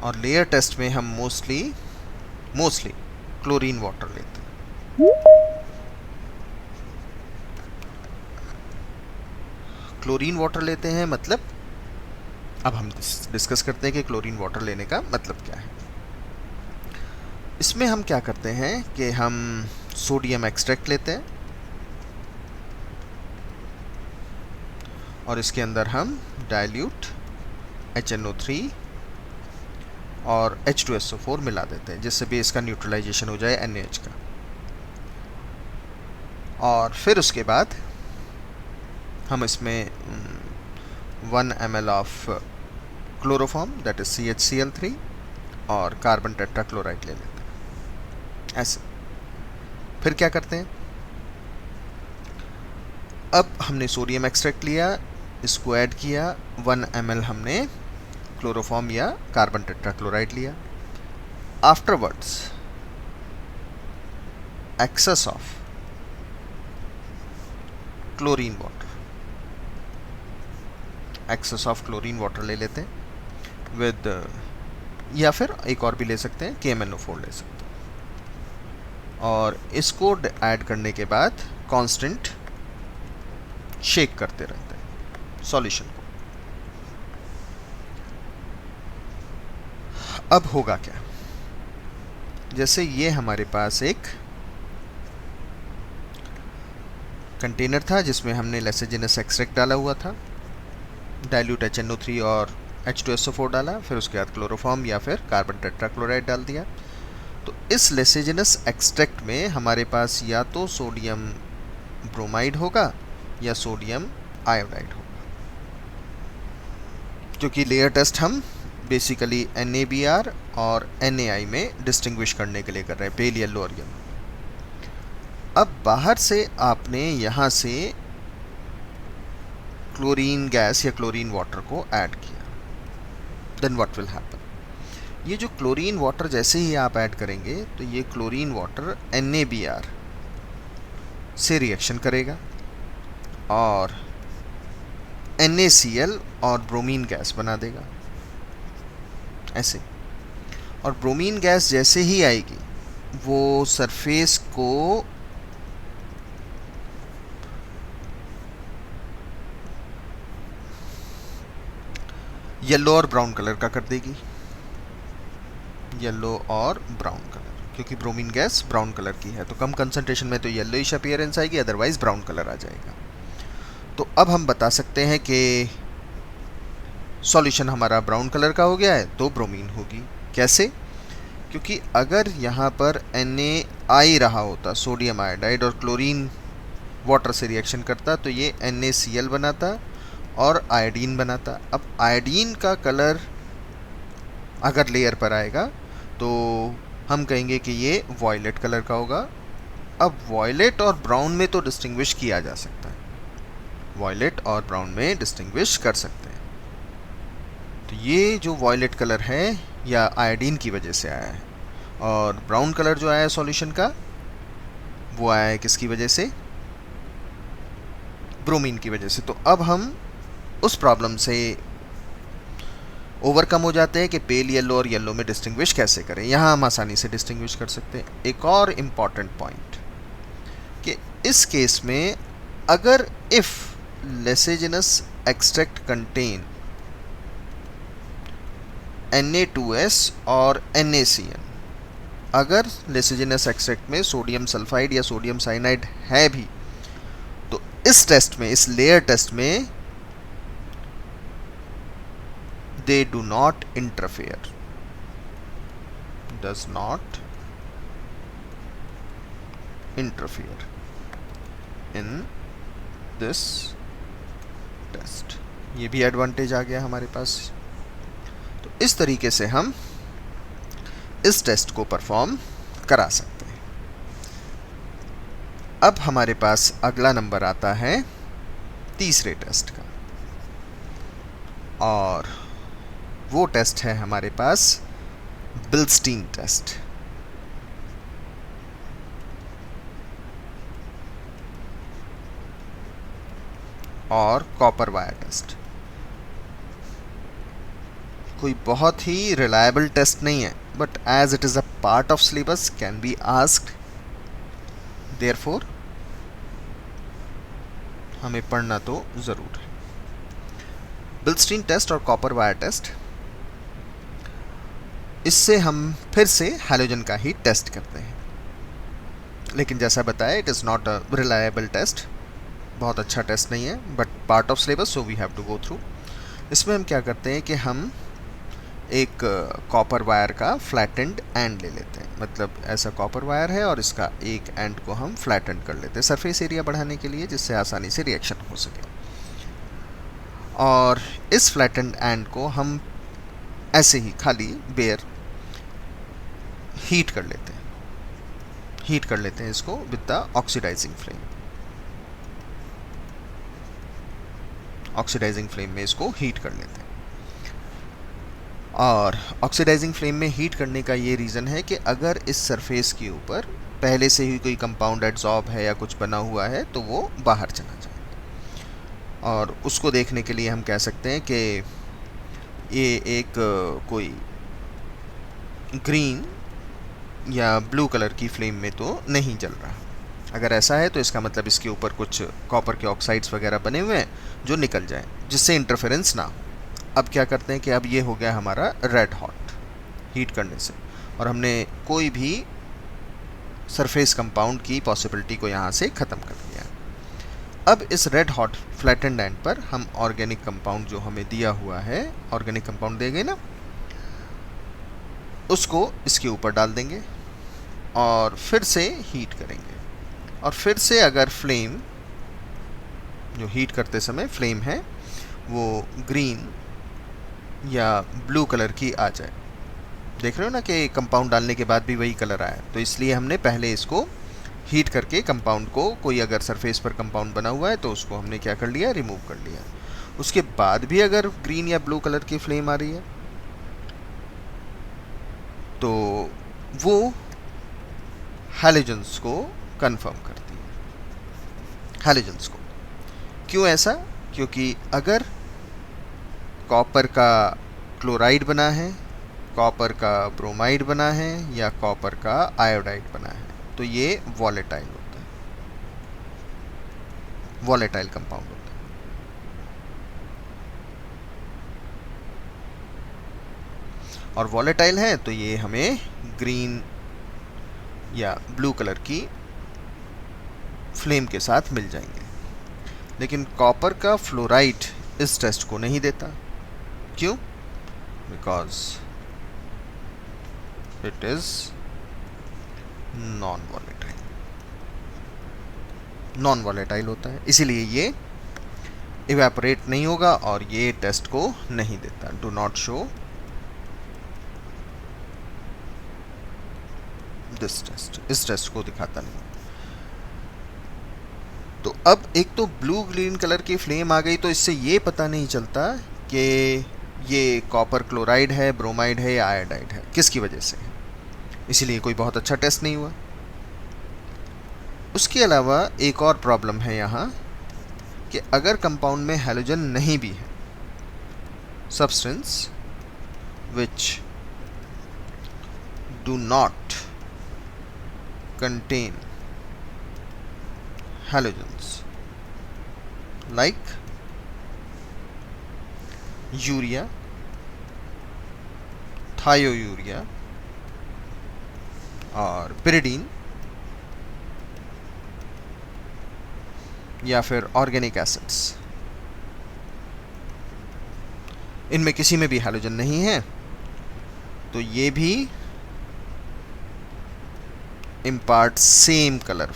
और लेयर टेस्ट में हम मोस्टली क्लोरीन वाटर लेते हैं। क्लोरीन वाटर लेते हैं मतलब, अब हम डिस्कस करते हैं कि क्लोरीन वाटर लेने का मतलब क्या है। इसमें हम क्या करते हैं कि हम सोडियम एक्सट्रैक्ट लेते हैं और इसके अंदर हम डाइल्यूट HNO3 और H2SO4 मिला देते हैं, जिससे बेस का न्यूट्रलाइजेशन हो जाए NaH का। और फिर उसके बाद हम इसमें 1 ml of chloroform that is CHCl3 और कार्बन टेट्राक्लोराइड ले लेते हैं ऐसे। फिर क्या करते हैं, अब हमने सोडियम एक्सट्रैक्ट लिया, इसको ऐड किया, 1 ml हमने क्लोरोफॉर्म या कार्बन टेट्राक्लोराइड लिया। Afterwards excess of chlorine water ले लेते हैं विद, या फिर एक और भी ले सकते हैं, KMNO4 ले सकते हैं। और इसको ऐड करने के बाद कांस्टेंट शेक करते रहते हैं सॉल्यूशन को। अब होगा क्या, जैसे ये हमारे पास एक कंटेनर था जिसमें हमने लेसेजिनस एक्सट्रैक्ट डाला हुआ था, डाइल्यूट HNO3 और H2SO4 डाला, फिर उसके बाद क्लोरोफॉर्म या फिर कार्बन टेट्राक्लोराइड डाल दिया। तो इस लेसेजिनस एक्सट्रैक्ट में हमारे पास या तो सोडियम ब्रोमाइड होगा या सोडियम आयोडाइड होगा, क्योंकि लेयर टेस्ट हम बेसिकली NaBr और NaI में डिस्टिंग्विश करने के लिए कर रहे हैं, पेल येलो और येलो। अब बाहर से आपने यहाँ से क्लोरीन गैस या क्लोरीन वाटर को ऐड किया, देन व्हाट विल हैपन? ये जो क्लोरीन वाटर जैसे ही आप ऐड करेंगे तो ये क्लोरीन वाटर NaBr से रिएक्शन करेगा और NaCl और ब्रोमीन गैस बना देगा ऐसे। और ब्रोमीन गैस जैसे ही आएगी वो सरफेस को येलो और ब्राउन कलर का कर देगी, येलो और ब्राउन कलर, क्योंकि ब्रोमीन गैस ब्राउन कलर की है तो कम कंसंट्रेशन में तो येलोइश अपीयरेंस आएगी, अदरवाइज ब्राउन कलर आ जाएगा। तो अब हम बता सकते हैं कि सॉल्यूशन हमारा ब्राउन कलर का हो गया है तो ब्रोमीन होगी। कैसे? क्योंकि अगर यहाँ पर NaI रहा होता, सोडियम आयोडाइड, और क्लोरीन वाटर से रिएक्शन करता तो ये NaCl बनाता और आयोडीन बनाता। अब आयोडीन का कलर अगर लेयर पर आएगा तो हम कहेंगे कि ये वॉयलेट कलर का होगा। अब वॉयलेट और ब्राउन में तो डिस्टिंग्विश किया जा सकता है, वॉयलेट और ब्राउन में डिस्टिंग्विश कर सकते हैं। तो ये जो वॉयलेट कलर है या आयोडीन की वजह से आया है, और ब्राउन कलर जो आया है सॉल्यूशन का वो आया है किसकी वजह से? ब्रोमीन की वजह से। तो अब हम उस प्रॉब्लम से ओवरकम हो जाते हैं कि पेल येलो और येलो में डिस्टिंग्विश कैसे करें। यहाँ हम आसानी से डिस्टिंग्विश कर सकते हैं। एक और इम्पॉर्टेंट पॉइंट कि इस केस में अगर इफ लेसेजिनस एक्सट्रैक्ट कंटेन Na2S और NaCN, अगर लेसेजिनस एक्सट्रैक्ट में सोडियम सल्फाइड या सोडियम साइनाइड है भी तो इस टेस्ट में, इस लेयर टेस्ट में they do not interfere, does not interfere in this test। ये भी एडवांटेज आ गया हमारे पास। तो इस तरीके से हम इस टेस्ट को परफॉर्म करा सकते हैं। अब हमारे पास अगला नंबर आता है तीसरे टेस्ट का, और वो टेस्ट है हमारे पास बिल्स्टीन टेस्ट। और कॉपर वायर टेस्ट। कोई बहुत ही रिलायबल टेस्ट नहीं है, but as it is a part of syllabus can be asked, therefore हमें पढ़ना तो जरूर है। बिल्स्टीन टेस्ट और कॉपर वायर टेस्ट, इससे हम फिर से हैलोजन का ही टेस्ट करते हैं, लेकिन जैसा बताया it is not a reliable test, बहुत अच्छा टेस्ट नहीं है, but part of syllabus, so we have to go through. इसमें हम क्या करते हैं कि हम एक कॉपर वायर का फ्लैटेंड एंड ले लेते हैं, मतलब ऐसा कॉपर वायर है और इसका एक एंड को हम फ्लैटेंड कर लेते हैं सरफेस एरिया बढ़ाने के लिए, जिससे आसानी से रिएक्शन हो सके। और इस फ्लैटेंड एंड को हम ऐसे ही खाली बेयर हीट कर लेते हैं, हीट कर लेते हैं इसको with the oxidising flame. Oxidising flame में इसको हीट कर लेते हैं। और ऑक्सीडाइजिंग फ्लेम में हीट करने का ये रीज़न है कि अगर इस सरफेस के ऊपर पहले से ही कोई कंपाउंड एड्सॉर्ब है या कुछ बना हुआ है तो वो बाहर चला जाए। और उसको देखने के लिए हम कह सकते हैं कि ये एक कोई ग्रीन या ब्लू कलर की फ्लेम में तो नहीं जल रहा। अगर ऐसा है तो इसका मतलब इसके ऊपर कुछ कॉपर के ऑक्साइड्स वगैरह बने हुए हैं जो निकल जाएं, जिससे इंटरफेरेंस ना हो। अब क्या करते हैं कि अब ये हो गया हमारा रेड हॉट हीट करने से, और हमने कोई भी सरफेस कंपाउंड की पॉसिबिलिटी को यहाँ से ख़त्म कर दिया। अब इस रेड हॉट फ्लैटेंड एंड पर हम ऑर्गेनिक कंपाउंड जो हमें दिया हुआ है, ऑर्गेनिक कंपाउंड देंगे ना, उसको इसके ऊपर डाल देंगे और फिर से हीट करेंगे। और फिर से अगर फ्लेम, जो हीट करते समय फ्लेम है वो ग्रीन या ब्लू कलर की आ जाए, देख रहे हो ना कि कंपाउंड डालने के बाद भी वही कलर आया, तो इसलिए हमने पहले इसको हीट करके कंपाउंड को, कोई अगर सरफेस पर कंपाउंड बना हुआ है तो उसको हमने क्या कर लिया, रिमूव कर लिया। उसके बाद भी अगर ग्रीन या ब्लू कलर की फ्लेम आ रही है तो वो हैलोजन्स को कंफर्म करती है, हैलोजन्स को। क्यों ऐसा? क्योंकि अगर कॉपर का क्लोराइड बना है, कॉपर का ब्रोमाइड बना है या कॉपर का आयोडाइड बना है तो ये वॉलेटाइल होता है, वॉलेटाइल कंपाउंड होता है। और वॉलेटाइल है तो ये हमें ग्रीन या ब्लू कलर की फ्लेम के साथ मिल जाएंगे। लेकिन कॉपर का फ्लोराइड इस टेस्ट को नहीं देता। क्यों? Because it is non volatile, non volatile होता है, इसीलिए ये इवेपोरेट नहीं होगा और ये टेस्ट को नहीं देता। Do not show this test, इस टेस्ट को दिखाता नहीं। तो अब एक तो ब्लू ग्रीन कलर की फ्लेम आ गई तो इससे ये पता नहीं चलता कि ये कॉपर क्लोराइड है, ब्रोमाइड है या आयोडाइड है, किसकी वजह से है, इसीलिए कोई बहुत अच्छा टेस्ट नहीं हुआ। उसके अलावा एक और प्रॉब्लम है यहाँ कि अगर कंपाउंड में हैलोजन नहीं भी है, substance which do not contain halogens like urea, thiourea और pyridine या फिर ऑर्गेनिक एसिड्स, इनमें किसी में भी हैलोजन नहीं है तो ये भी impart same color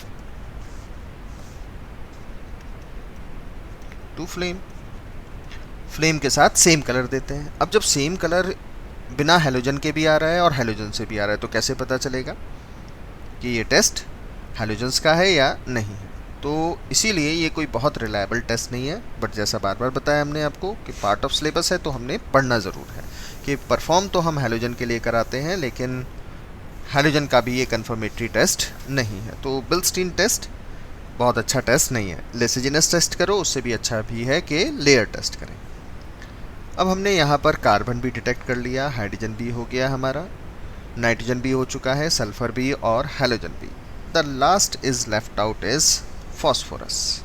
to flame, flame के साथ सेम कलर देते हैं। अब जब सेम कलर बिना हैलोजन के भी आ रहा है और हैलोजन से भी आ रहा है तो कैसे पता चलेगा कि ये टेस्ट हैलोजन्स का है या नहीं है? तो इसीलिए ये कोई बहुत रिलायबल टेस्ट नहीं है। बट जैसा बार बार बताया हमने आपको कि पार्ट ऑफ सिलेबस है तो हमने पढ़ना ज़रूर है कि परफॉर्म तो हम हैलोजन के लिए कराते हैं लेकिन हैलोजन का भी ये कंफर्मेटरी टेस्ट नहीं है। तो बिल्स्टीन टेस्ट बहुत अच्छा टेस्ट नहीं है। लेसिजिनस टेस्ट करो, उससे भी अच्छा भी है कि लेयर टेस्ट करें। अब हमने यहाँ पर कार्बन भी डिटेक्ट कर लिया, हाइड्रोजन भी हो गया हमारा, नाइट्रोजन भी हो चुका है, सल्फर भी और हैलोजन भी। The last is left out is phosphorus.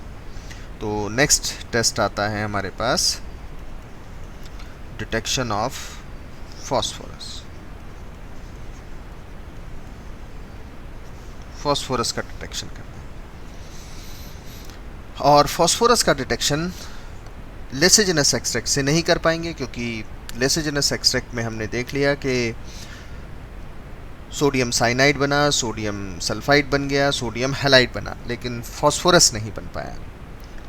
तो नेक्स्ट टेस्ट आता है हमारे पास डिटेक्शन ऑफ फॉस्फोरस। फॉस्फोरस का डिटेक्शन करना है और फॉस्फोरस का डिटेक्शन लेसिजिनस एक्सट्रैक्ट से नहीं कर पाएंगे क्योंकि लेसिजिनस एक्सट्रैक्ट में हमने देख लिया कि सोडियम साइनाइड बना, सोडियम सल्फाइड बन गया, सोडियम हैलाइड बना, लेकिन फॉस्फोरस नहीं बन पाया।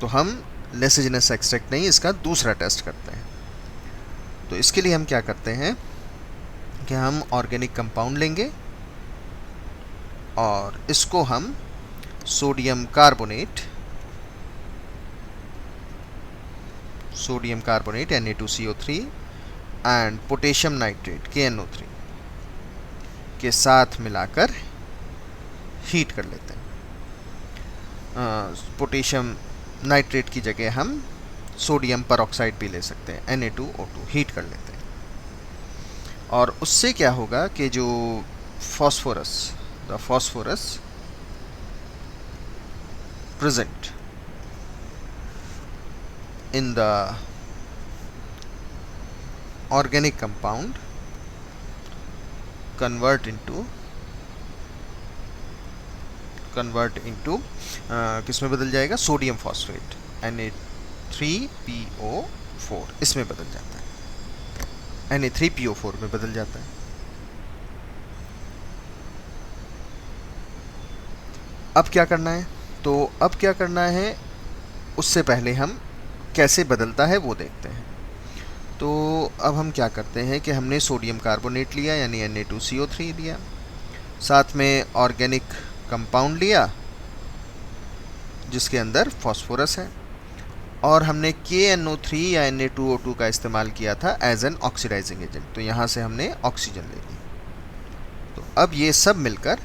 तो हम लेसिजिनस एक्सट्रैक्ट नहीं, इसका दूसरा टेस्ट करते हैं। तो इसके लिए हम क्या करते हैं कि हम ऑर्गेनिक कंपाउंड लेंगे और इसको हम sodium carbonate Na2CO3 and potassium nitrate KNO3 के साथ मिलाकर हीट कर लेते हैं। पोटेशियम नाइट्रेट की जगह हम सोडियम परऑक्साइड भी ले सकते हैं, Na2O2 हीट कर लेते हैं। और उससे क्या होगा कि जो phosphorus, the phosphorus present in the organic compound convert into किस में बदल जाएगा? सोडियम फॉस्फेट Na3PO4 इसमें बदल जाता है, Na3PO4 में बदल जाता है। अब क्या करना है? तो अब क्या करना है उससे पहले हम कैसे बदलता है वो देखते हैं। तो अब हम क्या करते हैं कि हमने सोडियम कार्बोनेट लिया यानी Na2CO3 लिया, साथ में ऑर्गेनिक कंपाउंड लिया जिसके अंदर फॉस्फोरस है और हमने KNO3 या Na2O2 का इस्तेमाल किया था एज एन ऑक्सीडाइजिंग एजेंट, तो यहाँ से हमने ऑक्सीजन ले ली। तो अब ये सब मिलकर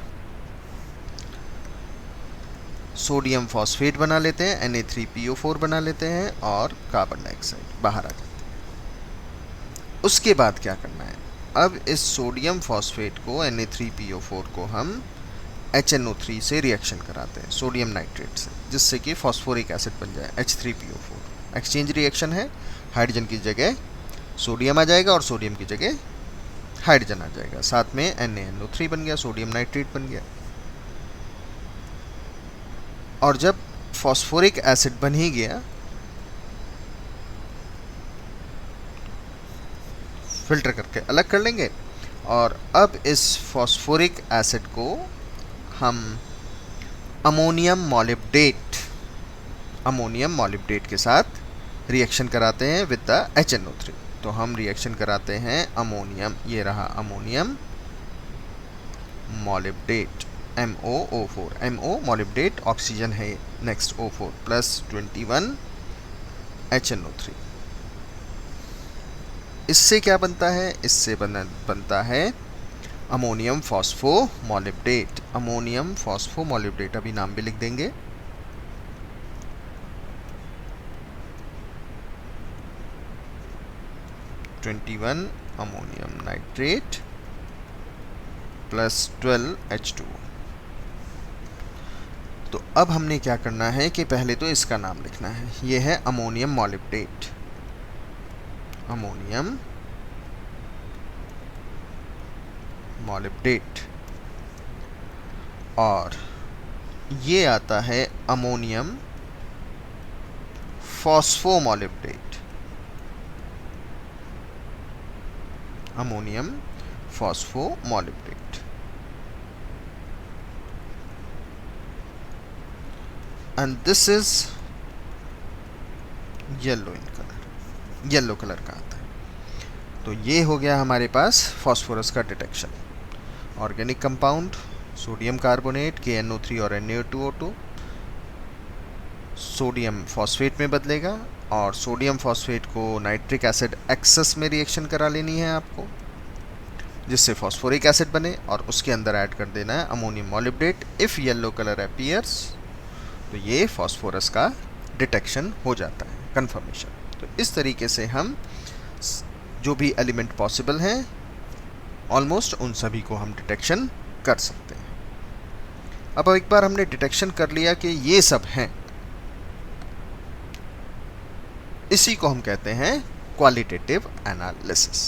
सोडियम फॉस्फेट बना लेते हैं, Na3PO4 बना लेते हैं और कार्बन डाइऑक्साइड बाहर आ जाता है। उसके बाद क्या करना है, अब इस सोडियम फॉस्फेट को Na3PO4 को हम HNO3 से रिएक्शन कराते हैं, सोडियम नाइट्रेट से, जिससे कि फॉस्फोरिक एसिड बन जाए H3PO4। एक्सचेंज रिएक्शन है, हाइड्रोजन की जगह सोडियम आ जाएगा और सोडियम की जगह हाइड्रोजन आ जाएगा, साथ में NaNO3 बन गया, सोडियम नाइट्रेट बन गया। और जब फॉस्फोरिक एसिड बन ही गया, फिल्टर करके अलग कर लेंगे और अब इस फॉस्फोरिक एसिड को हम अमोनियम मॉलिब्डेट के साथ रिएक्शन कराते हैं विद द HNO3। तो हम रिएक्शन कराते हैं अमोनियम, ये रहा अमोनियम मॉलिब्डेट MOO4, MO मॉलिब्डेट ऑक्सीजन है, नेक्स्ट O4 प्लस 21 HNO3। इससे क्या बनता है, इससे बनता है अमोनियम फॉस्फोमोलिब्डेट। अमोनियम फॉस्फोमोलिब्डेट, अभी नाम भी लिख देंगे। (21) अमोनियम नाइट्रेट प्लस 12 H2O। तो अब हमने क्या करना है कि पहले तो इसका नाम लिखना है, ये है अमोनियम मॉलिब्डेट, अमोनियम मॉलिब्डेट, और ये आता है ammonium phosphomolybdate, ammonium phosphomolybdate. And this is yellow in colour, yellow colour का आता है। तो ये हो गया हमारे पास फास्फोरस का detection. Organic compound sodium carbonate KNO3 और Na2O2 सोडियम फॉस्फेट में बदलेगा, और सोडियम फॉस्फेट को नाइट्रिक एसिड एक्सेस में रिएक्शन करा लेनी है आपको, जिससे फॉस्फोरिक एसिड बने, और उसके अंदर ऐड कर देना है ammonium मॉलिब्डेट। If yellow colour appears, तो ये फॉस्फोरस का डिटेक्शन हो जाता है, कंफर्मेशन। तो इस तरीके से हम जो भी एलिमेंट पॉसिबल हैं ऑलमोस्ट उन सभी को हम डिटेक्शन कर सकते हैं। अब एक बार हमने डिटेक्शन कर लिया कि ये सब हैं, इसी को हम कहते हैं क्वालिटेटिव एनालिसिस।